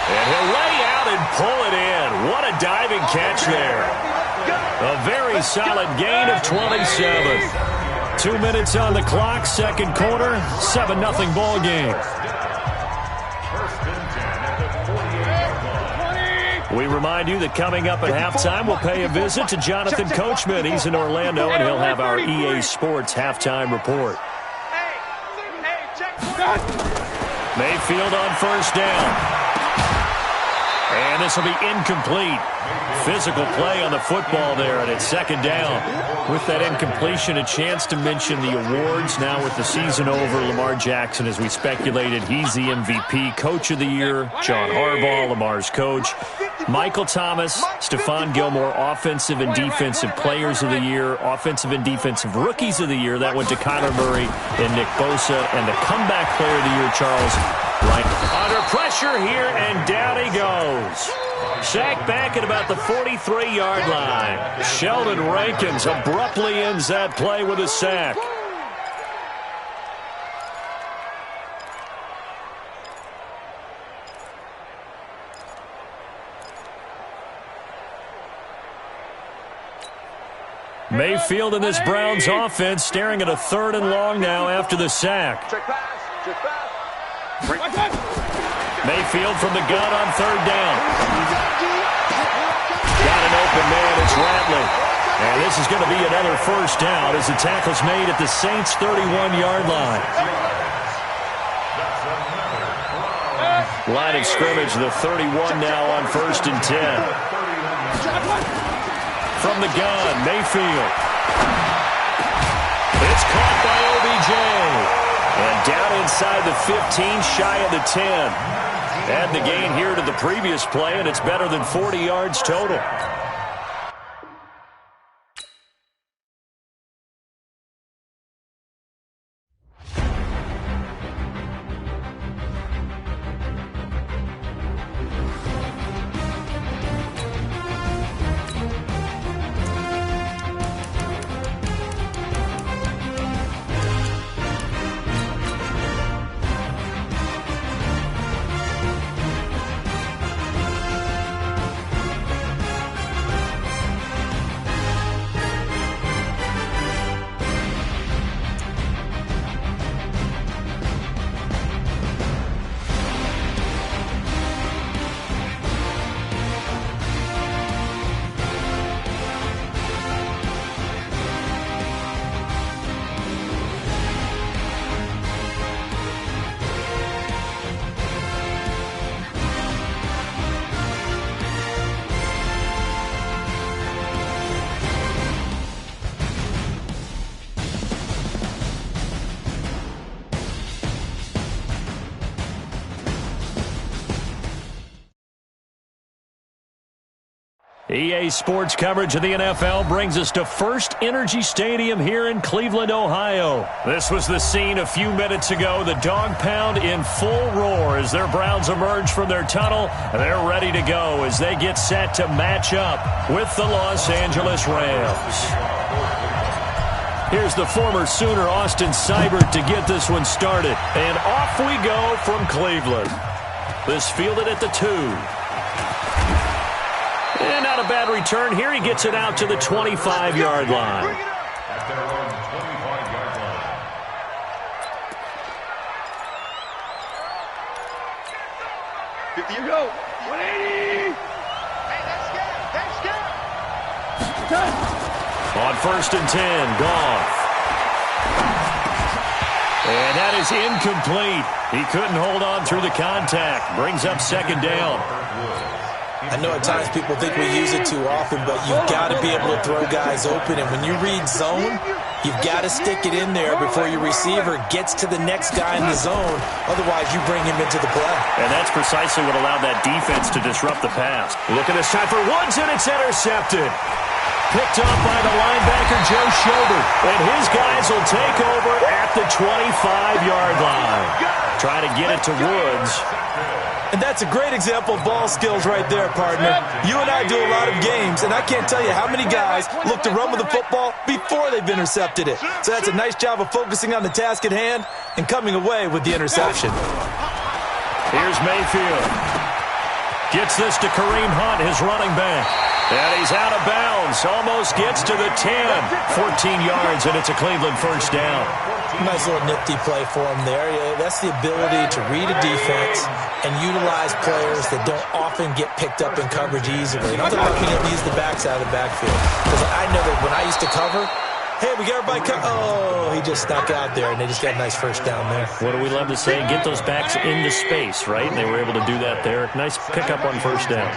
And he'll lay out and pull it in. What a diving catch there. A very solid gain of 27. 2 minutes on the clock, second quarter, 7-0 ball game. We remind you that coming up at halftime, we'll pay a visit to Jonathan Coachman. He's in Orlando, and he'll have our EA Sports halftime report. Mayfield on first down. And this will be incomplete. Physical play on the football there, and it's second down. With that incompletion, a chance to mention the awards. Now with the season over, Lamar Jackson, as we speculated, he's the MVP, Coach of the Year. John Harbaugh, Lamar's coach. Michael Thomas, Stephon Gilmore, Offensive and Defensive Players of the Year. Offensive and Defensive Rookies of the Year. That went to Kyler Murray and Nick Bosa. And the Comeback Player of the Year, Charles Wright. Under pressure here, and down he goes. Sacked back at about the 43-yard line. Sheldon Rankins abruptly ends that play with a sack. Mayfield in this Browns offense staring at a 3rd and long now after the sack. Mayfield from the gun on 3rd down. Got an open man, it's Ratley. And this is going to be another first down as the tackle's made at the Saints' 31-yard line. Line of scrimmage, the 31 now on 1st and 10. From the gun, Mayfield. Down inside the 15, shy of the 10. Add the gain here to the previous play, and it's better than 40 yards total. EA Sports coverage of the NFL brings us to First Energy Stadium here in Cleveland, Ohio. This was the scene a few minutes ago. The dog pound in full roar as their Browns emerge from their tunnel. They're ready to go as they get set to match up with the Los Angeles Rams. Here's the former Sooner, Austin Seibert, to get this one started. And off we go from Cleveland. This fielded at the 2. And not a bad return. Here he gets it out to the 25-yard line. At their own 25-yard line. You go. 180. Hey, that's good. On 1st and 10, Goff. And that is incomplete. He couldn't hold on through the contact. Brings up 2nd down. I know at times people think we use it too often, but you've got to be able to throw guys open. And when you read zone, you've got to stick it in there before your receiver gets to the next guy in the zone. Otherwise, you bring him into the play. And that's precisely what allowed that defense to disrupt the pass. Look at this time for Woods, and it's intercepted. Picked up by the linebacker, Joe Schobert. And his guys will take over at the 25-yard line. Try to get it to Woods. And that's a great example of ball skills right there, partner. You and I do a lot of games, and I can't tell you how many guys look to run with the football before they've intercepted it. So that's a nice job of focusing on the task at hand and coming away with the interception. Here's Mayfield. Gets this to Kareem Hunt, his running back. And he's out of bounds. Almost gets to the 10. 14 yards, and it's a Cleveland 1st down. Nice little nifty play for him there. Yeah, that's the ability to read a defense and utilize players that don't often get picked up in coverage easily. I'm talking about being able to use the backs out of the backfield. Because I know that when I used to cover, hey, we got everybody covered. Oh, he just snuck out there, and they just got a nice 1st down there. What do we love to say? Get those backs into space, right? And they were able to do that there. Nice pickup on 1st down.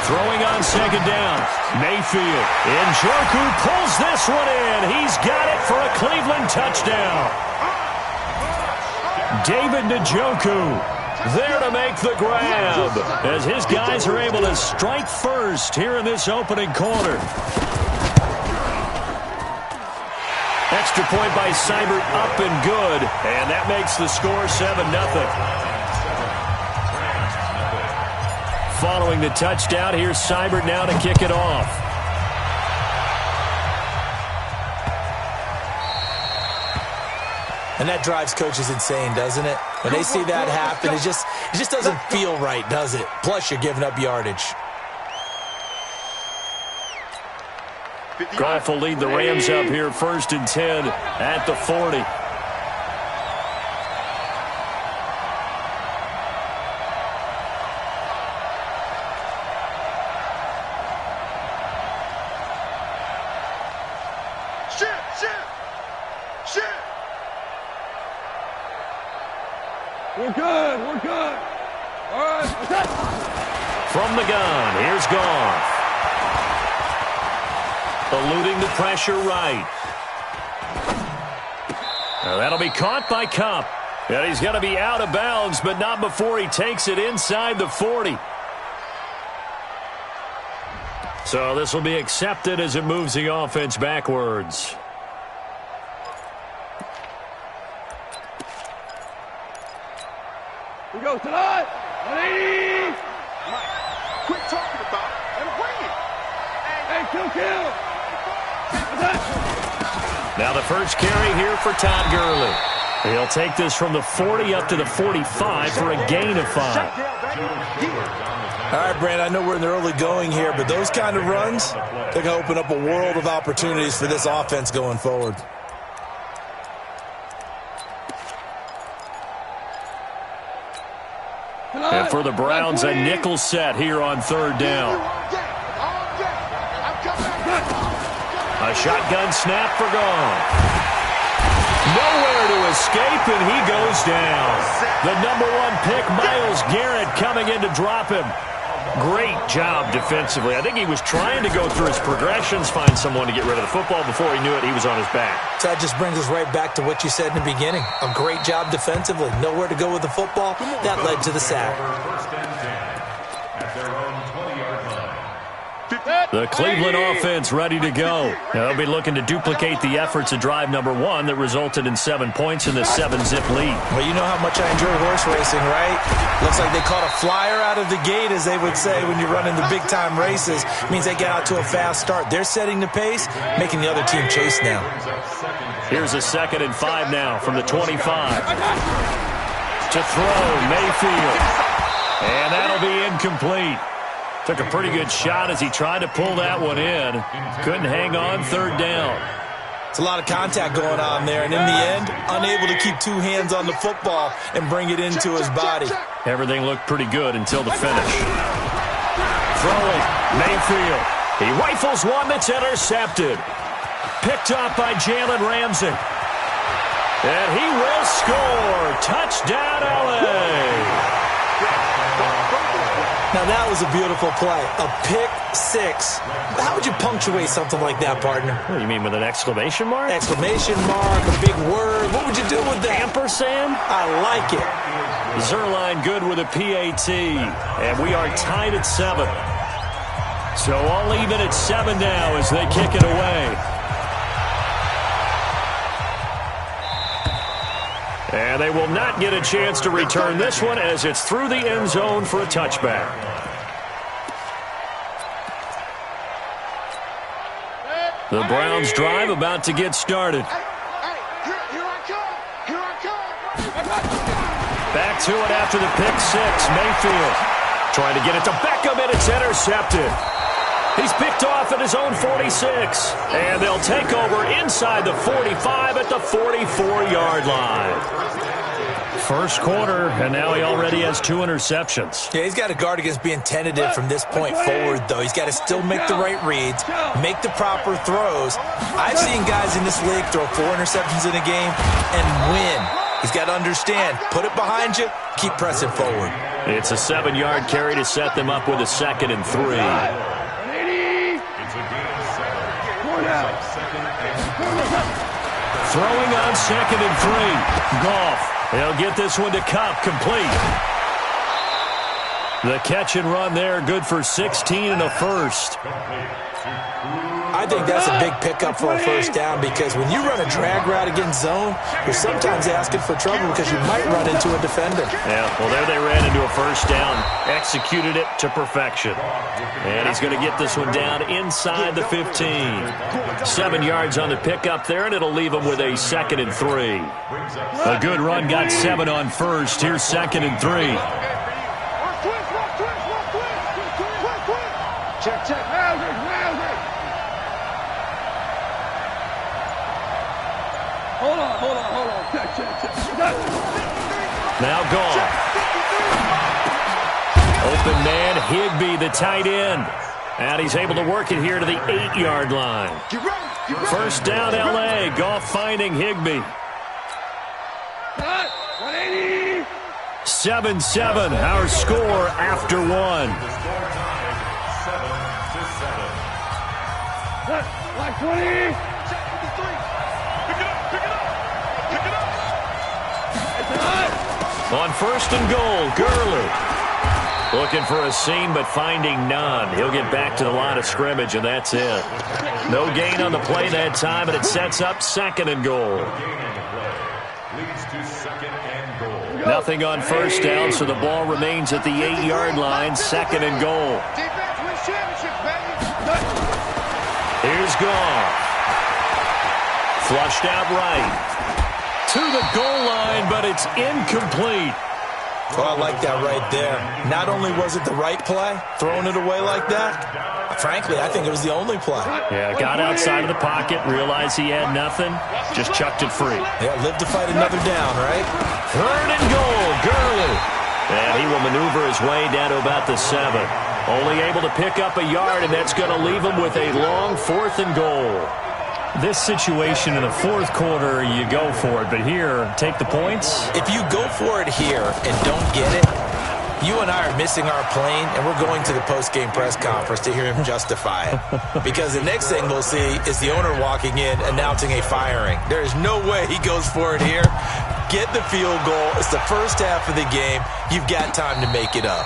Throwing on 2nd down. Mayfield. Njoku pulls this one in. He's got it for a Cleveland touchdown. David Njoku there to make the grab as his guys are able to strike first here in this opening quarter. Extra point by Seibert, up and good. And that makes the score 7-0. Following the touchdown, here's Seibert now to kick it off. And that drives coaches insane, doesn't it? When they see that happen, it just doesn't feel right, does it? Plus, you're giving up yardage. Goff will lead the Rams up here 1st and 10 at the 40. We're good. We're good. All right. Okay. From the gun, here's Goff. Eluding the pressure right. Now that'll be caught by Cup. And he's going to be out of bounds, but not before he takes it inside the 40. So this will be accepted as it moves the offense backwards. We go tonight. 180. Quit talking about it and bring it. Hey, kill. Now the first carry here for Todd Gurley. He'll take this from the 40 up to the 45 for a gain of 5. All right, Brand, I know we're in the early going here, but those kind of runs, they're going to open up a world of opportunities for this offense going forward. And for the Browns, a nickel set here on 3rd down. A shotgun snap for Goff. Nowhere to escape, and he goes down. The number 1 pick, Myles Garrett, coming in to drop him. Great job defensively. I think he was trying to go through his progressions, find someone to get rid of the football. Before he knew it, he was on his back. So that just brings us right back to what you said in the beginning. A great job defensively. Nowhere to go with the football. That led to the sack. The Cleveland offense ready to go. They'll be looking to duplicate the efforts of drive number 1 that resulted in 7 points in the 7-zip lead. Well, you know how much I enjoy horse racing, right? Looks like they caught a flyer out of the gate, as they would say when you're running the big-time races. It means they get out to a fast start. They're setting the pace, making the other team chase now. Here's a 2nd and 5 now from the 25. To throw, Mayfield. And that'll be incomplete. Took a pretty good shot as he tried to pull that one in. Couldn't hang on, 3rd down. It's a lot of contact going on there, and in the end, unable to keep 2 hands on the football and bring it into his body. Everything looked pretty good until the finish. Throwing, Mayfield. He rifles one that's intercepted. Picked up by Jalen Ramsey. And he will score. Touchdown, L.A. Now, that was a beautiful play. A pick 6. How would you punctuate something like that, partner? What do you mean, with an exclamation mark? Exclamation mark, a big word. What would you do with that? Ampersand? I like it. Zerline good with a PAT. And we are tied at 7. So all even at 7 now as they kick it away. And they will not get a chance to return this one as it's through the end zone for a touchback. The Browns drive about to get started. Back to it after the pick 6. Mayfield trying to get it to Beckham, and it's intercepted. He's picked off at his own 46. And they'll take over inside the 45 at the 44-yard line. First quarter, and now he already has 2 interceptions. Yeah, he's got to guard against being tentative from this point forward, though. He's got to still make the right reads, make the proper throws. I've seen guys in this league throw 4 interceptions in a game and win. He's got to understand, put it behind you, keep pressing forward. It's a 7-yard carry to set them up with a 2nd and 3. Throwing on 2nd and 3. Goff. He'll get this one to Cup, complete. The catch and run there, good for 16 and a first. I think that's a big pickup for a first down, because when you run a drag route against zone, you're sometimes asking for trouble because you might run into a defender. Yeah, well, there they ran into a first down, executed it to perfection. And he's going to get this one down inside the 15. 7 yards on the pickup there, and it'll leave him with a 2nd and 3. A good run, got 7 on first. Here's 2nd and 3. Check. Hold on. Check. Now gone. Open man, Higbee, the tight end. And he's able to work it here to the 8-yard line. First down, L.A. Goff finding Higbee. 7-7, our score after 1. Like 20. On first and goal, Gurley. Looking for a seam, but finding none. He'll get back to the line of scrimmage, and that's it. No gain on the play that time, and it sets up second and goal. Leads to second and goal. Nothing on first down, so the ball remains at the 8-yard line, second and goal. Defense wins championships, baby. Here's Goff. Flushed out right. To the goal line, but it's incomplete. Oh, I like that right there. Not only was it the right play, throwing it away like that, frankly, I think it was the only play. Yeah, got outside of the pocket, realized he had nothing, just chucked it free. Yeah, live to fight another down, right? Third and goal, Gurley. And he will maneuver his way down to about the 7. Only able to pick up a yard, and that's going to leave him with a long 4th and goal. This situation in the fourth quarter, you go for it. But here, take the points. If you go for it here and don't get it, you and I are missing our plane, and we're going to the post-game press conference to hear him justify it. Because the next thing we'll see is the owner walking in announcing a firing. There is no way he goes for it here. Get the field goal. It's the first half of the game. You've got time to make it up.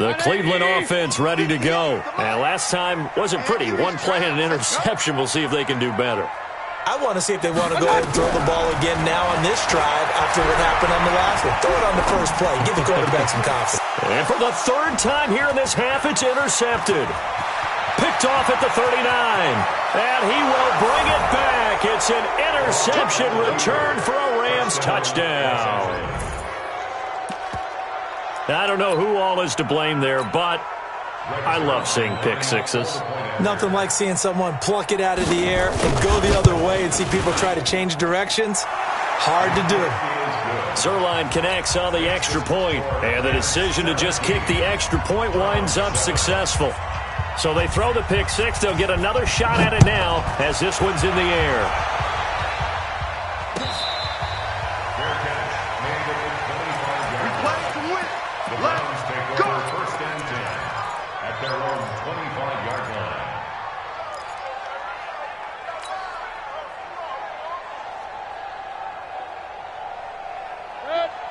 The Cleveland offense ready to go. And last time wasn't pretty. One play and an interception. We'll see if they can do better. I want to see if they want to go ahead and throw the ball again now on this drive after what happened on the last one. Throw it on the first play. Give the quarterback some confidence. And for the third time here in this half, it's intercepted. Picked off at the 39. And he will bring it back. It's an interception return for a Rams touchdown. I don't know who all is to blame there, but I love seeing pick sixes. Nothing like seeing someone pluck it out of the air and go the other way and see people try to change directions. Hard to do. Zuerlein connects on the extra point, and the decision to just kick the extra point winds up successful. So they throw the pick six. They'll get another shot at it now as this one's in the air.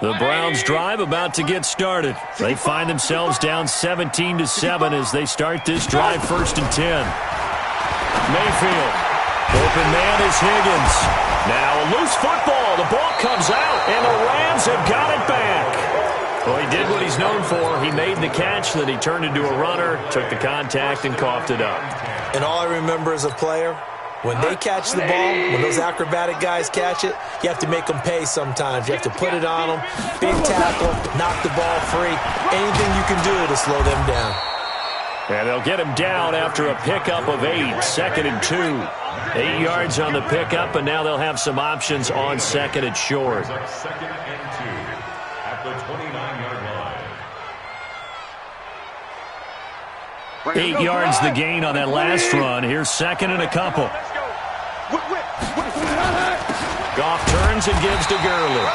The Browns drive about to get started. They find themselves down 17-7 as they start this drive, 1st and 10. Mayfield. Open man is Higgins. Now a loose football. The ball comes out, and the Rams have got it back. Well, he did what he's known for. He made the catch, then he turned into a runner, took the contact, and coughed it up. And all I remember as a player, when they catch the ball, when those acrobatic guys catch it, you have to make them pay sometimes. You have to put it on them, big tackle, knock the ball free. Anything you can do to slow them down. And they'll get him down after a pickup of 8, 2nd and 2. 8 yards on the pickup, and now they'll have some options on 2nd and short. 2nd and 2 at the 29-yard line. 8 yards the gain on that last run. Here's 2nd and a couple. Goff turns and gives to Gurley.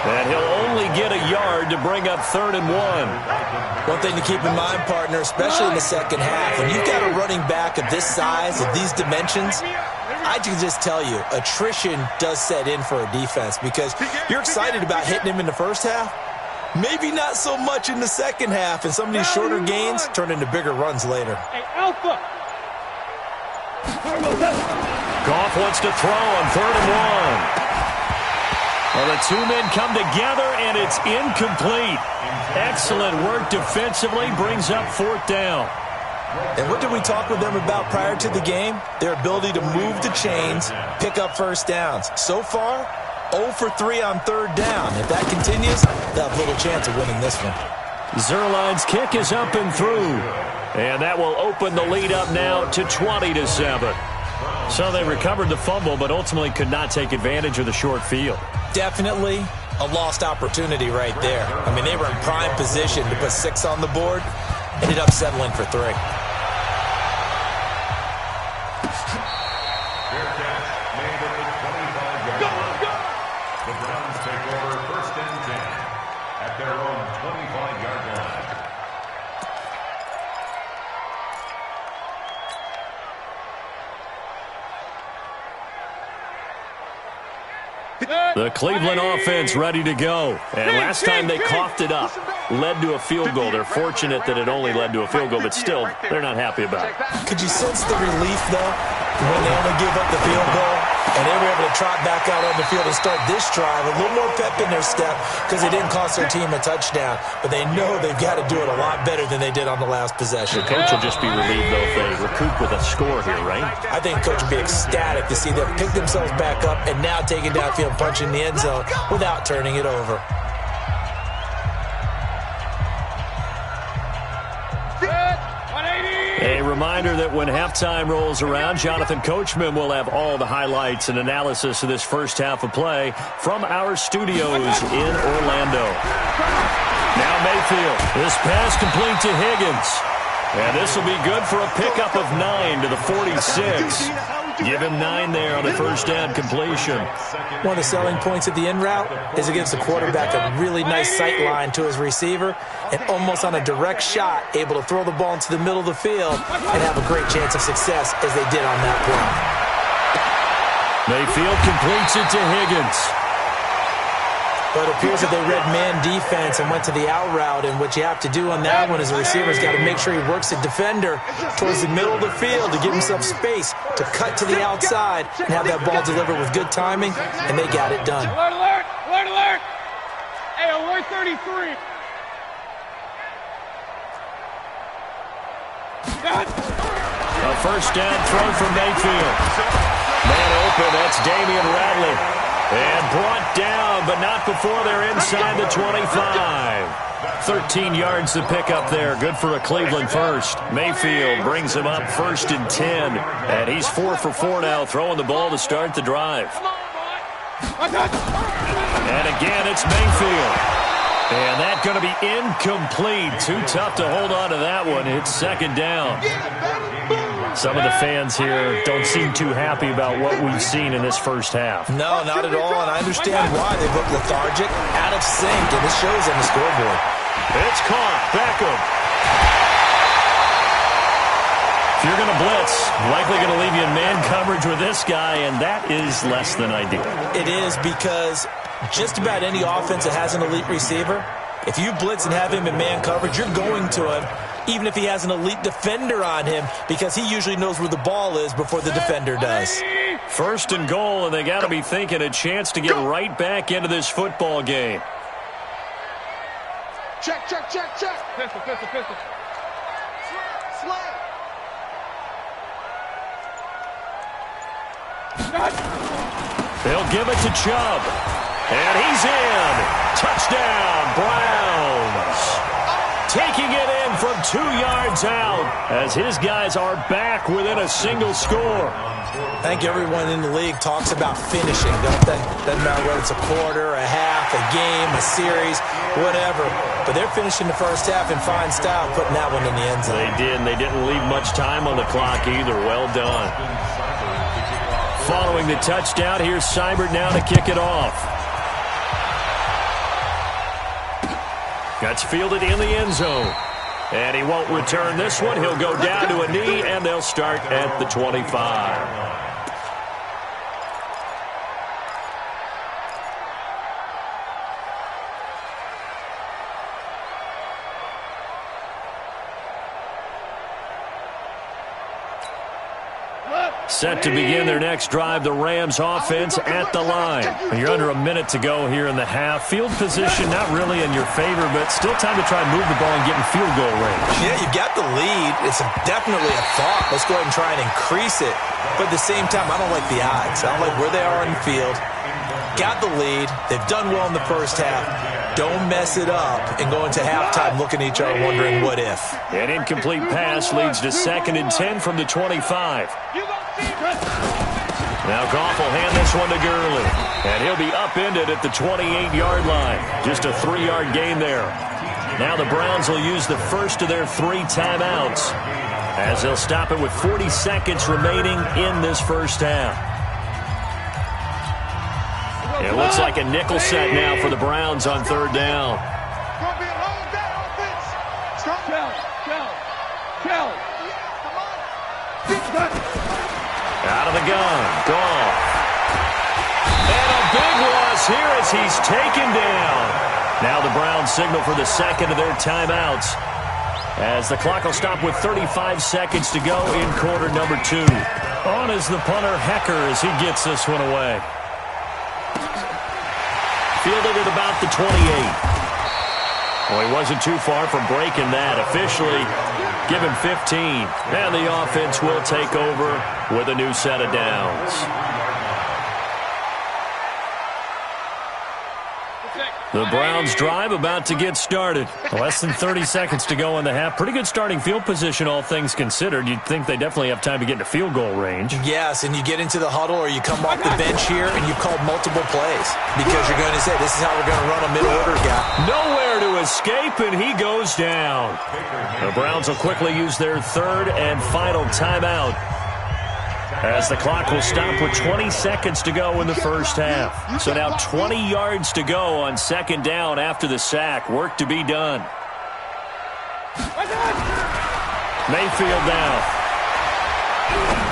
And he'll only get a yard to bring up 3rd and 1. One thing to keep in mind, partner, especially in the second half, when you've got a running back of this size, of these dimensions, I can just tell you, attrition does set in for a defense because you're excited about hitting him in the first half. Maybe not so much in the second half, and some of these shorter gains turn into bigger runs later. Hey, Alpha! Goff wants to throw on 3rd and 1. Well, the two men come together, and it's incomplete. Excellent work defensively, brings up 4th down. And what did we talk with them about prior to the game? Their ability to move the chains, pick up first downs. So far, 0 for 3 on 3rd down. If that continues, they'll have little chance of winning this one. Zuerlein's kick is up and through. And that will open the lead up now to 20-7. So they recovered the fumble, but ultimately could not take advantage of the short field. Definitely a lost opportunity right there. I mean, they were in prime position to put 6 on the board. Ended up settling for 3. The Browns take over 1st and 10 at their own The Cleveland offense ready to go. And last time they coughed it up, led to a field goal. They're fortunate that it only led to a field goal, but still, they're not happy about it. Could you sense the relief, though, when they only give up the field goal and they were able to trot back out on the field and start this drive? A little more pep in their step because they didn't cost their team a touchdown, but they know they've got to do it a lot better than they did on the last possession. The coach will just be relieved, though, if they recoup with a score here, right? I think the coach will be ecstatic to see them pick themselves back up and now take it downfield and punch in the end zone without turning it over. A reminder that when halftime rolls around, Jonathan Coachman will have all the highlights and analysis of this first half of play from our studios in Orlando. Now Mayfield. This pass complete to Higgins. And this will be good for a pickup of 9 to the 46. Give him 9 there on the first down completion. One of the selling points of the in route is it gives the quarterback a really nice sight line to his receiver and almost on a direct shot able to throw the ball into the middle of the field and have a great chance of success as they did on that play. Mayfield completes it to Higgins. But it appears that they read man defense and went to the out route, and what you have to do on that one is the receiver's got to make sure he works the defender towards the middle of the field to give himself space to cut to the outside and have that ball delivered with good timing, and they got it done. Alert, alert, alert, alert. Hey, alert 33. A first down throw from Mayfield. Man open, that's Damian Radley. And brought down, but not before they're inside the 25. 13 yards to pick up there. Good for a Cleveland first. Mayfield brings him up first and 10. And he's 4 for 4 now, throwing the ball to start the drive. And again, it's Mayfield. And that's going to be incomplete. Too tough to hold on to that one. It's second down. Some of the fans here don't seem too happy about what we've seen in this first half. No, not at all, and I understand why. They look lethargic, out of sync, and this shows on the scoreboard. It's caught. Beckham. If you're going to blitz, likely going to leave you in man coverage with this guy, and that is less than ideal. It is because just about any offense that has an elite receiver, if you blitz and have him in man coverage, you're going to him, even if he has an elite defender on him, because he usually knows where the ball is before the defender does. First and goal, and they got to be thinking a chance to get right back into this football game. Check, check, check, check. Pistol, pistol, pistol. Slay. They'll give it to Chubb. And he's in. Touchdown, Browns. Taking it in from 2 yards out as his guys are back within a single score. I think everyone in the league talks about finishing, don't they? Doesn't matter whether it's a quarter, a half, a game, a series, whatever. But they're finishing the first half in fine style, putting that one in the end zone. They did, and they didn't leave much time on the clock either. Well done. Following the touchdown, here's Seibert now to kick it off. That's fielded in the end zone. And he won't return this one. He'll go down to a knee, and they'll start at the 25. Set to begin their next drive, the Rams offense at the line. And you're under a minute to go here in the half. Field position not really in your favor, but still time to try and move the ball and get in field goal range. Yeah, you've got the lead. It's definitely a thought. Let's go ahead and try and increase it. But at the same time, I don't like the odds. I don't like where they are on the field. Got the lead. They've done well in the first half. Don't mess it up and go into halftime looking at each other wondering what if. An incomplete pass leads to 2nd and 10 from the 25. Now Goff will hand this one to Gurley. And he'll be upended at the 28-yard line. Just a 3-yard gain there. Now the Browns will use the first of their 3 timeouts as they'll stop it with 40 seconds remaining in this first half. It looks like a nickel set now for the Browns on 3rd down. Out of the gun, Goff. And a big loss here as he's taken down. Now the Browns signal for the second of their timeouts, as the clock will stop with 35 seconds to go in quarter number 2. On is the punter, Hecker, as he gets this one away. Fielded at about the 28. Well, he wasn't too far from breaking that. Officially given 15. And the offense will take over with a new set of downs. The Browns drive about to get started. Less than 30 seconds to go in the half. Pretty good starting field position, all things considered. You'd think they definitely have time to get into field goal range. Yes, and you get into the huddle or you come off the bench here and you call multiple plays because you're going to say, this is how we're going to run a middle-order guy. Nowhere to escape, and he goes down. The Browns will quickly use their third and final timeout, as the clock will stop with 20 seconds to go in the first half. So now 20 yards to go on second down after the sack. Work to be done. Mayfield now.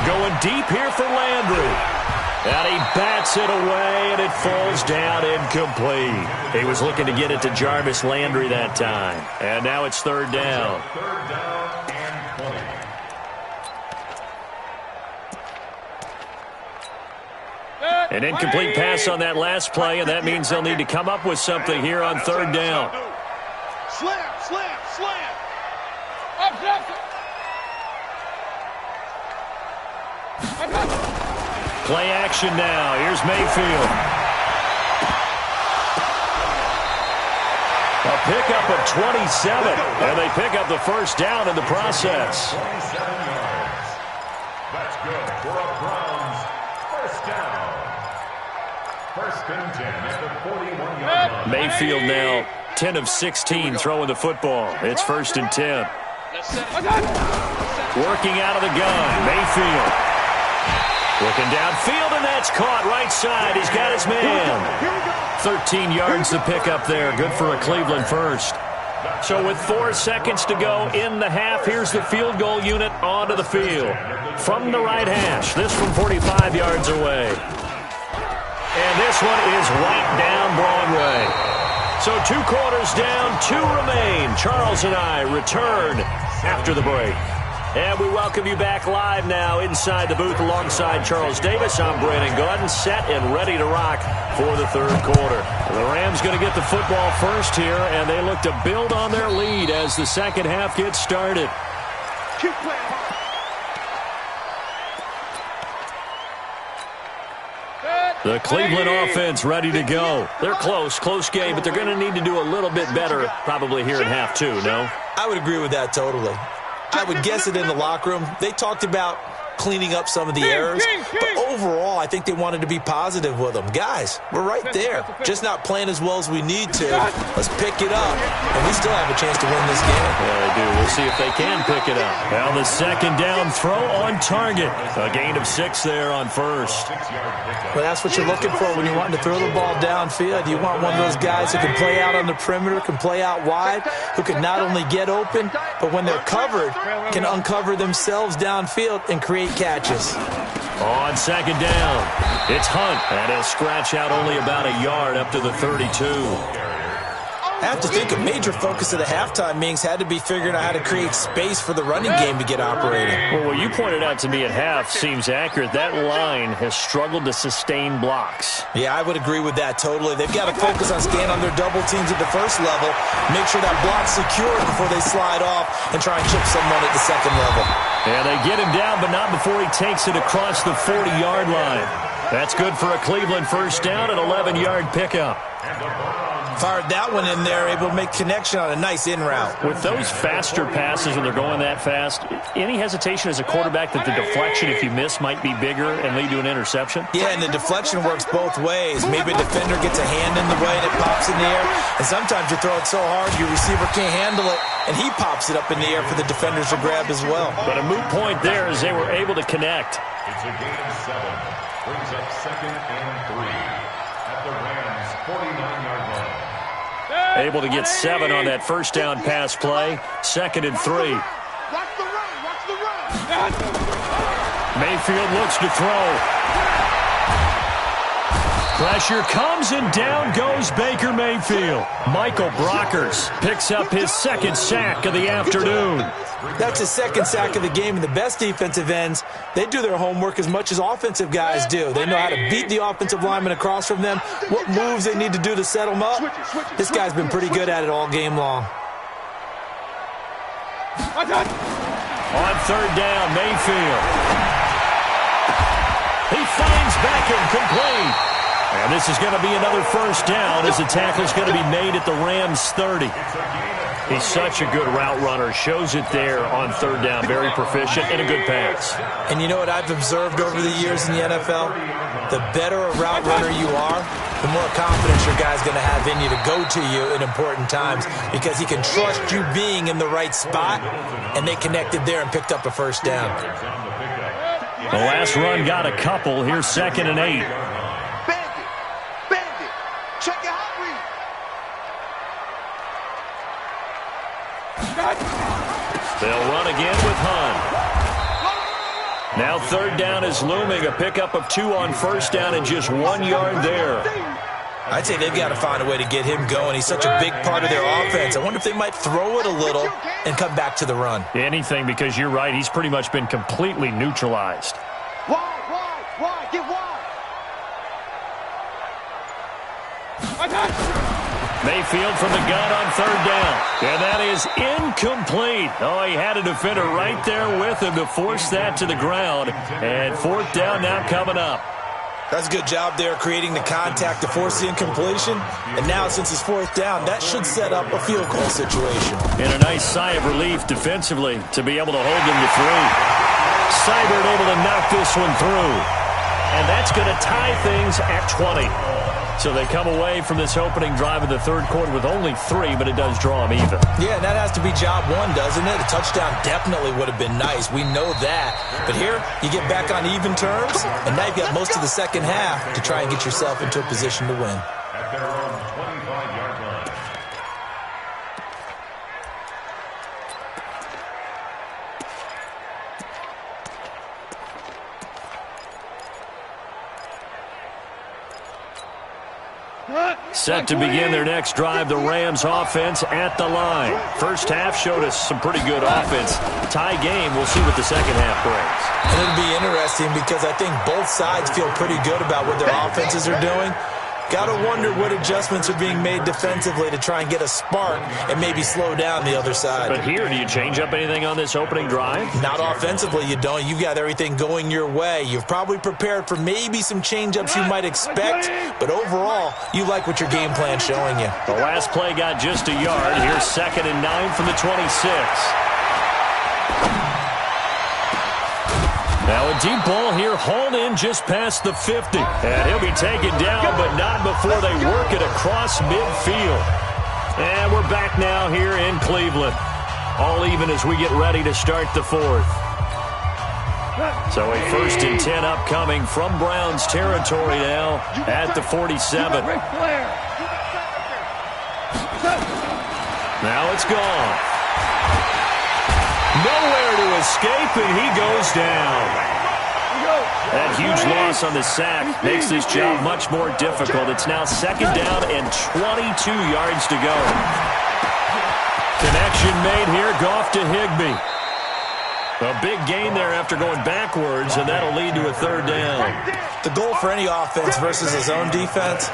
Going deep here for Landry. And he bats it away, and it falls down incomplete. He was looking to get it to Jarvis Landry that time. And now it's third down. Third down and 20. An incomplete pass on that last play, and that means they'll need to come up with something here on third down. Slam, slam, slam. Play action now. Here's Mayfield. A pickup of 27, and they pick up the first down in the process. 27 yards. That's good for a Browns first down. First and 10 at the 41-yard line. Mayfield now 10 of 16 throwing the football. It's first and 10. Working out of the gun, Mayfield. Looking downfield, and that's caught right side. He's got his man. 13 yards to pick up there. Good for a Cleveland first. So with 4 seconds to go in the half, here's the field goal unit onto the field. From the right hash, this from 45 yards away. And this one is right down Broadway. So 2 quarters down, 2 remain. Charles and I return after the break. And we welcome you back live now inside the booth alongside Charles Davis. I'm Brandon Gordon, set and ready to rock for the third quarter. The Rams going to get the football first here, and they look to build on their lead as the second half gets started. Keep playing hard. The Cleveland offense ready to go. They're close game, but they're going to need to do a little bit better probably here in half 2, no? I would agree with that totally. I would guess it in the locker room. They talked about cleaning up some of the errors, but overall, I think they wanted to be positive with them. Guys, we're right there. Just not playing as well as we need to. Let's pick it up, and we still have a chance to win this game. Yeah, they do. We'll see if they can pick it up. Now the second down throw on target. A gain of 6 there on first. Well, that's what you're looking for when you're wanting to throw the ball downfield. You want one of those guys who can play out on the perimeter, can play out wide, who can not only get open, but when they're covered, can uncover themselves downfield and create catches. On second down, it's Hunt, and he'll scratch out only about a yard up to the 32. I have to think a major focus of the halftime meetings had to be figuring out how to create space for the running game to get operating. Well, what you pointed out to me at half seems accurate. That line has struggled to sustain blocks. Yeah, I would agree with that totally. They've got to focus on staying on their double teams at the first level, make sure that block's secured before they slide off and try and chip someone at the second level. Yeah, they get him down, but not before he takes it across the 40-yard line. That's good for a Cleveland first down, an 11-yard pickup. Fired that one in there, able to make connection on a nice in route. With those faster passes when they're going that fast, any hesitation as a quarterback that the deflection, if you miss, might be bigger and lead to an interception? Yeah, and the deflection works both ways. Maybe a defender gets a hand in the way and it pops in the air, and sometimes you throw it so hard your receiver can't handle it, and he pops it up in the air for the defenders to grab as well. But a moot point there as they were able to connect. It's a gain of 7. Brings up second and 3 at the Rams' 49-yard line. Able to get 7 on that first down pass play. Second and 3. Watch the run, watch the run. Mayfield looks to throw. Pressure comes, and down goes Baker Mayfield. Michael Brockers picks up his second sack of the afternoon. That's his second sack of the game, and the best defensive ends, they do their homework as much as offensive guys do. They know how to beat the offensive lineman across from them, what moves they need to do to set them up. This guy's been pretty good at it all game long. On third down, Mayfield. He finds Beckham complete. And this is going to be another first down as the tackle's going to be made at the Rams' 30. He's such a good route runner. Shows it there on third down. Very proficient and a good pass. And you know what I've observed over the years in the NFL? The better a route runner you are, the more confidence your guy's going to have in you to go to you in important times because he can trust you being in the right spot, and they connected there and picked up a first down. The last run got a couple. Here's 2nd and 8. Check your hot read. They'll run again with Hunt. Now third down is looming. A pickup of 2 on first down and just 1 yard there. I'd say they've got to find a way to get him going. He's such a big part of their offense. I wonder if they might throw it a little and come back to the run. Anything, because you're right. He's pretty much been completely neutralized. Wide, get wide. Mayfield from the gun on third down. And that is incomplete. Oh, he had a defender right there with him to force that to the ground. And fourth down now coming up. That's a good job there creating the contact to force the incompletion. And now since it's fourth down, that should set up a field goal situation. And a nice sigh of relief defensively to be able to hold them to 3. Seibert able to knock this one through. And that's going to tie things at 20. So they come away from this opening drive of the third quarter with only 3, but it does draw them even. Yeah, and that has to be job 1, doesn't it? A touchdown definitely would have been nice. We know that. But here, you get back on even terms, and now you've got most of the second half to try and get yourself into a position to win. At their own 25-yard line. Set to begin their next drive, the Rams offense at the line. First half showed us some pretty good offense. Tie game, we'll see what the second half brings. And it'll be interesting because I think both sides feel pretty good about what their offenses are doing. Got to wonder what adjustments are being made defensively to try and get a spark and maybe slow down the other side. But here, do you change up anything on this opening drive? Not offensively, you don't. You've got everything going your way. You've probably prepared for maybe some change-ups you might expect, but overall, you like what your game plan's showing you. The last play got just a yard. Here's 2nd and 9 from the 26. Now a deep ball here, hauled in just past the 50. And he'll be taken down, but not before they work it across midfield. And we're back now here in Cleveland. All even as we get ready to start the fourth. So a 1st and 10 upcoming from Browns territory now at the 47. Now it's gone. Nowhere to escape, and he goes down. That huge loss on the sack makes this job much more difficult. It's now 2nd down and 22 yards to go. Connection made here, Goff to Higbee. A big gain there after going backwards, and that'll lead to a 3rd down. The goal for any offense versus a zone defense,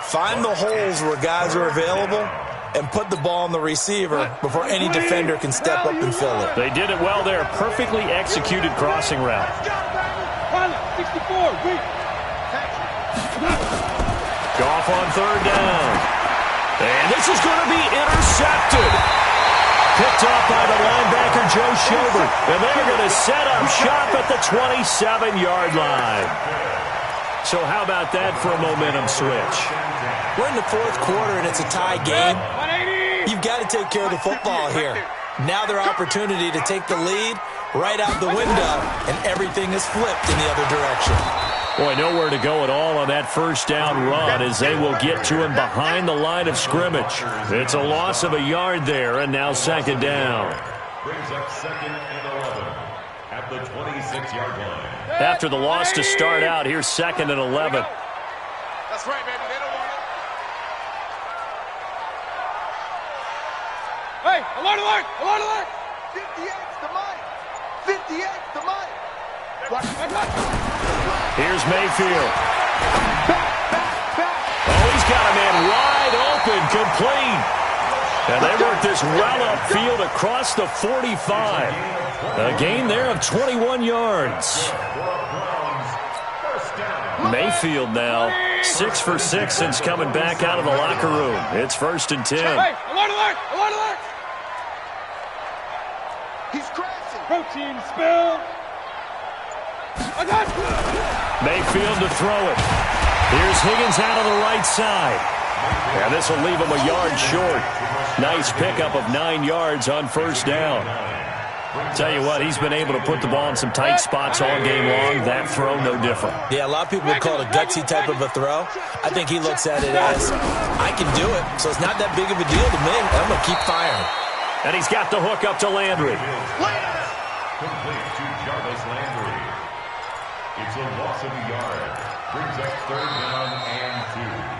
find the holes where guys are available and put the ball on the receiver before any defender can step up and fill it. They did it well there. Perfectly executed crossing route. 64, Goff on 3rd down. And this is going to be intercepted. Picked up by the linebacker, Joe Schobert. And they're going to set up shop at the 27-yard line. So how about that for a momentum switch? We're in the fourth quarter, and it's a tie game. You've got to take care of the football here. Now their opportunity to take the lead right out the window, and everything is flipped in the other direction. Boy, nowhere to go at all on that first down run as they will get to him behind the line of scrimmage. It's a loss of a yard there, and now 2nd down. Brings up 2nd and 11 at the 26-yard line. After the loss to start out, here's 2nd and 11. That's right, baby. They don't want it. Hey, alert, alert, alert, alert. 58's the mic. 58's the mic. Here's Mayfield. Oh, he's got a man wide open, complete. And they work this well upfield across the 45. A gain there of 21 yards. Mayfield now 6 for 6 since coming back out of the locker room. It's 1st and 10. Hey, alert, alert, alert, alert. He's crashing. Protein spill. I got you. Mayfield to throw it. Here's Higgins out on the right side. And this will leave him a yard short. Nice pickup of 9 yards on 1st down. Tell you what, he's been able to put the ball in some tight spots all game long. That throw, no different. Yeah, a lot of people would call it a gutsy type of a throw. I think he looks at it as, I can do it, so it's not that big of a deal to me. I'm going to keep firing. And he's got the hook up to Landry. Complete to Jarvis Landry. It's a loss of a yard. Brings up 3rd down and 2.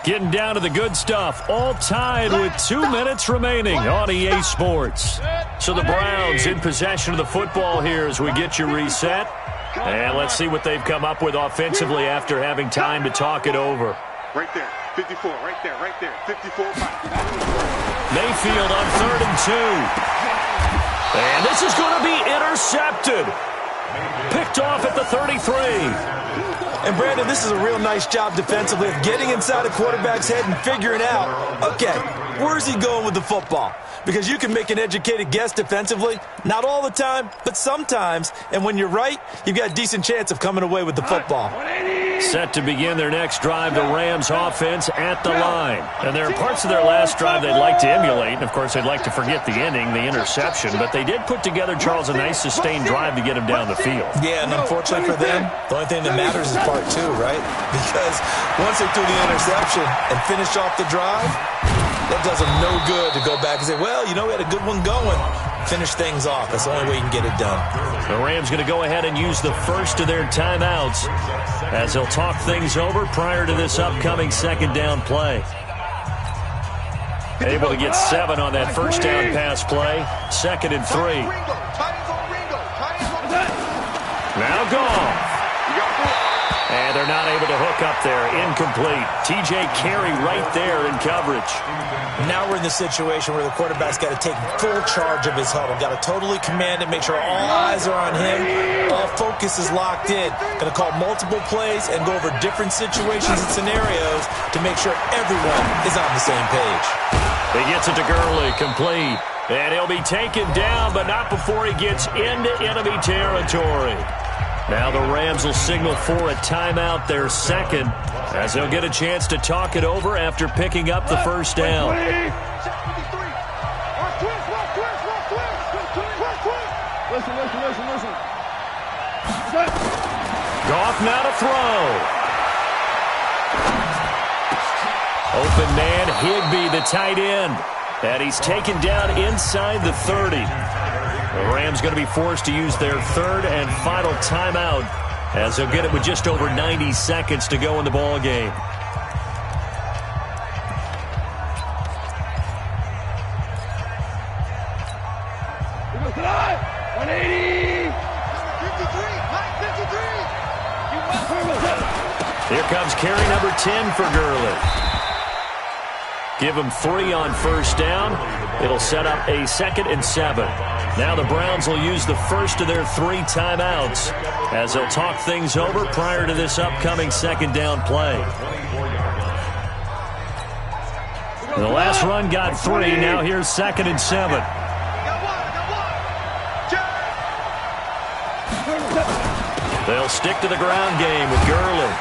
Getting down to the good stuff. All tied with 2 minutes remaining on EA Sports. So the Browns in possession of the football here as we get you reset. And let's see what they've come up with offensively after having time to talk it over. Right there. 54. Right there. Right there. 54. Mayfield on 3rd and 2. And this is going to be intercepted. Picked off at the 33. And, Brandon, this is a real nice job defensively of getting inside a quarterback's head and figuring out, okay, where's he going with the football? Because you can make an educated guess defensively, not all the time, but sometimes. And when you're right, you've got a decent chance of coming away with the football. Set to begin their next drive, the Rams offense at the line. And there are parts of their last drive they'd like to emulate. And, of course, they'd like to forget the ending, the interception. But they did put together, Charles, a nice sustained drive to get him down the field. Yeah, and unfortunately for them, the only thing that matters is part 2, right? Because once they threw the interception and finished off the drive, that does them no good to go back and say, well, you know, we had a good one going. Finish things off. That's the only way you can get it done. The Rams going to go ahead and use the first of their timeouts as they'll talk things over prior to this upcoming 2nd down play. Able to get 7 on that 1st down pass play. 2nd and 3. Now gone. And they're not able to hook up there. Incomplete. TJ Carey right there in coverage. Now we're in the situation where the quarterback's got to take full charge of his huddle. Got to totally command it, make sure all eyes are on him. All focus is locked in. Going to call multiple plays and go over different situations and scenarios to make sure everyone is on the same page. He gets it to Gurley. Complete. And he'll be taken down, but not before he gets into enemy territory. Now the Rams will signal for a timeout, their 2nd, as they'll get a chance to talk it over after picking up the 1st down. Listen. Goff now to throw. Open man, Higbee, the tight end. And he's taken down inside the 30. The Rams going to be forced to use their 3rd and final timeout as they'll get it with just over 90 seconds to go in the ball game. Here comes carry number 10 for Gurley. Give him 3 on 1st down. It'll set up a 2nd and 7. Now the Browns will use the first of their 3 timeouts as they'll talk things over prior to this upcoming 2nd down play. The last run got 3. Now here's 2nd and 7. They'll stick to the ground game with Gurley.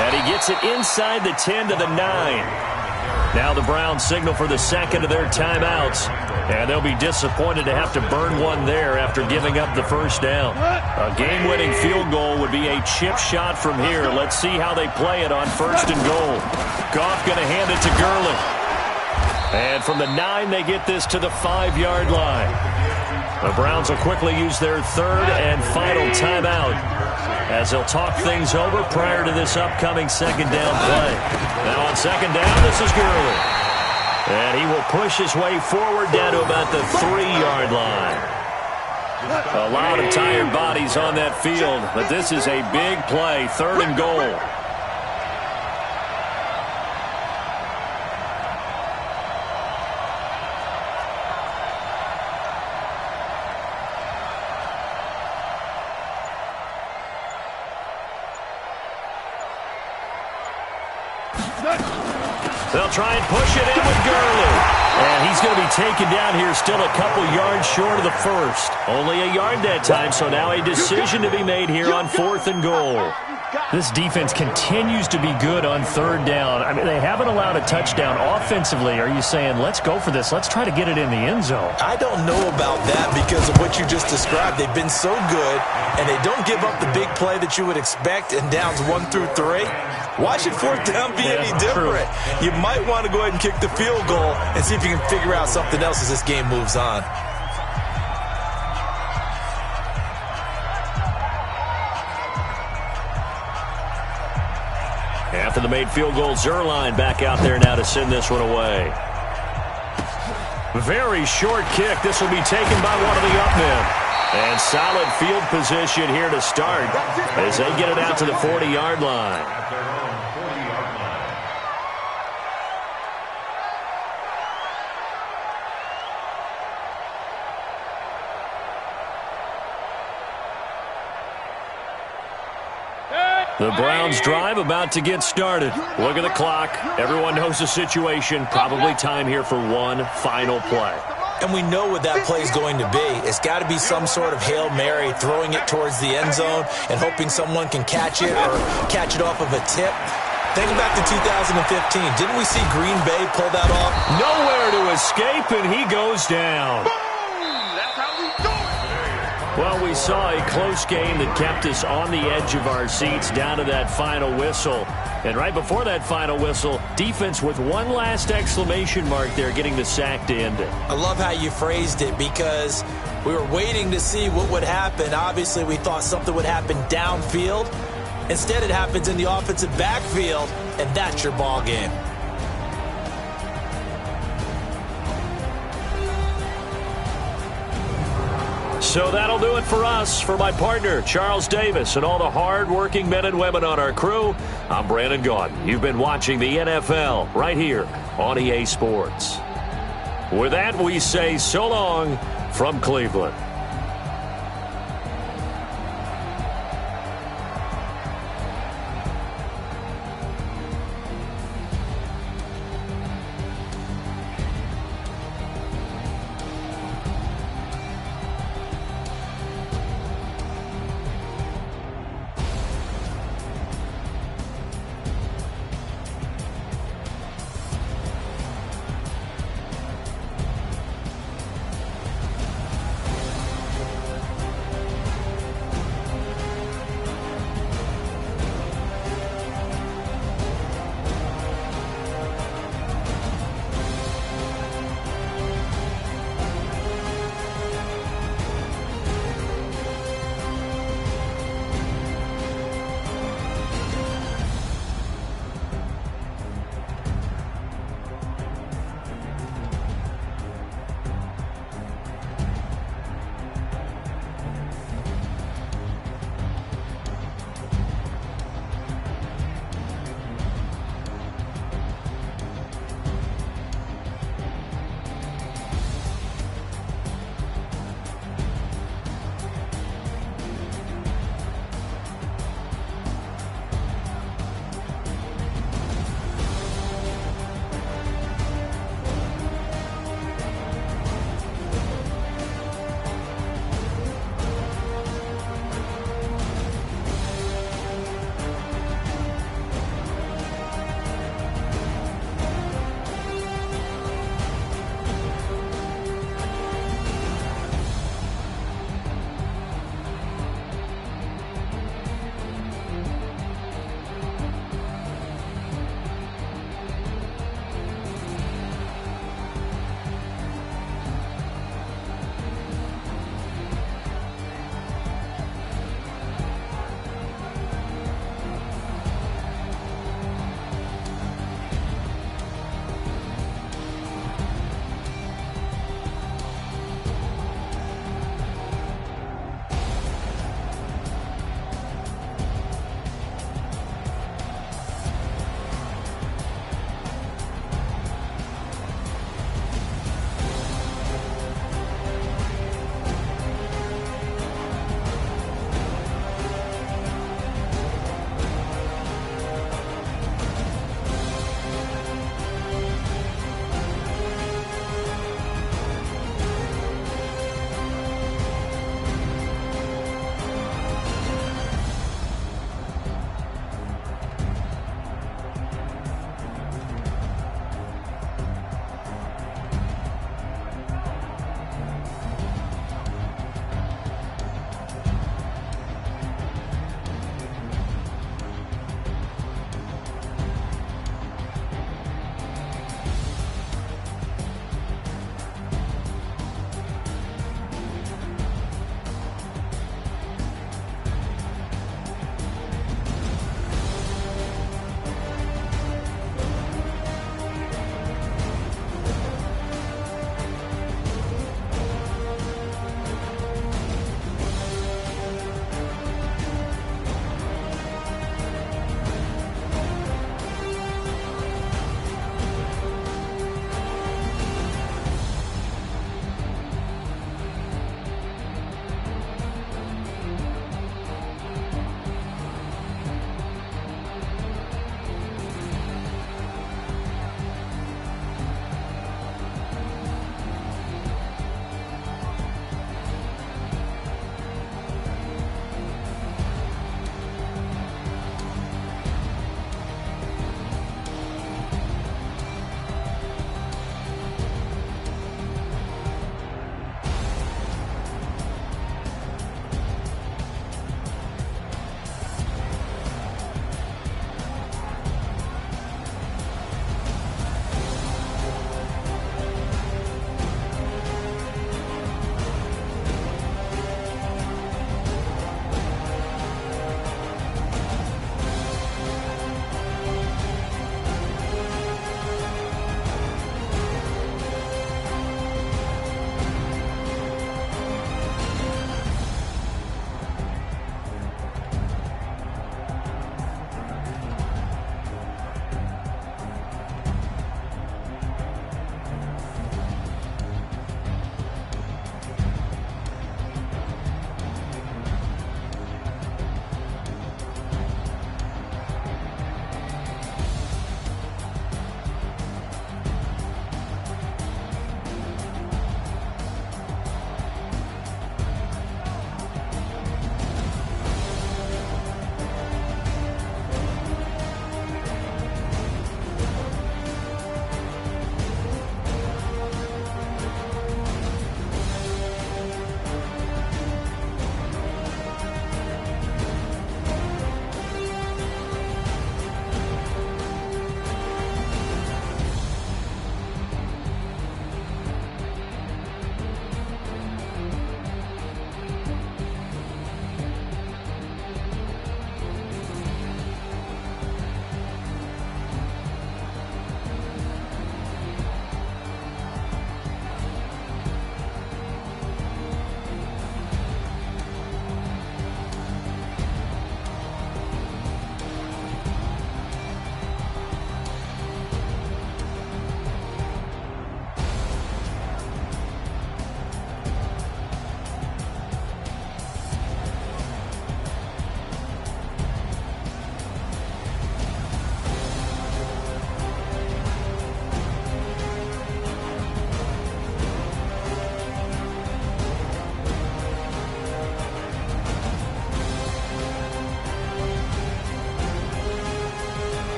And he gets it inside the 10 to the 9. Now the Browns signal for the 2nd of their timeouts. And they'll be disappointed to have to burn one there after giving up the 1st down. A game-winning field goal would be a chip shot from here. Let's see how they play it on 1st and goal. Goff going to hand it to Gurley. And from the 9, they get this to the 5-yard line. The Browns will quickly use their third and final timeout as they'll talk things over prior to this upcoming second down play. Now on second down, this is Gurley. And he will push his way forward down to about the 3-yard line. A lot of tired bodies on that field, but this is a big play, 3rd and goal. They'll try and push it in with Gurley. And he's going to be taken down here still a couple yards short of the first. Only a yard that time, so now a decision to be made here on 4th and goal. This defense continues to be good on 3rd down. I mean, they haven't allowed a touchdown. Offensively, are you saying, let's go for this, let's try to get it in the end zone? I don't know about that because of what you just described. They've been so good, and they don't give up the big play that you would expect in downs 1 through 3. Why should 4th down be any different? True. You might want to go ahead and kick the field goal and see if you can figure out something else as this game moves on. After the made field goal, Zerline back out there now to send this one away. Very short kick. This will be taken by one of the up men. And solid field position here to start as they get it out to the 40-yard line. The Browns drive about to get started. Look at the clock. Everyone knows the situation. Probably time here for one final play. And we know what that play is going to be. It's got to be some sort of Hail Mary, throwing it towards the end zone and hoping someone can catch it or catch it off of a tip. Think back to 2015. Didn't we see Green Bay pull that off? Nowhere to escape, and he goes down. Well, we saw a close game that kept us on the edge of our seats down to that final whistle. And right before that final whistle, defense with one last exclamation mark there, getting the sack to end it. I love how you phrased it because we were waiting to see what would happen. Obviously, we thought something would happen downfield. Instead, it happens in the offensive backfield, and that's your ball game. So that'll do it for us. For my partner, Charles Davis, and all the hard-working men and women on our crew, I'm Brandon Gaudin. You've been watching the NFL right here on EA Sports. With that, we say so long from Cleveland.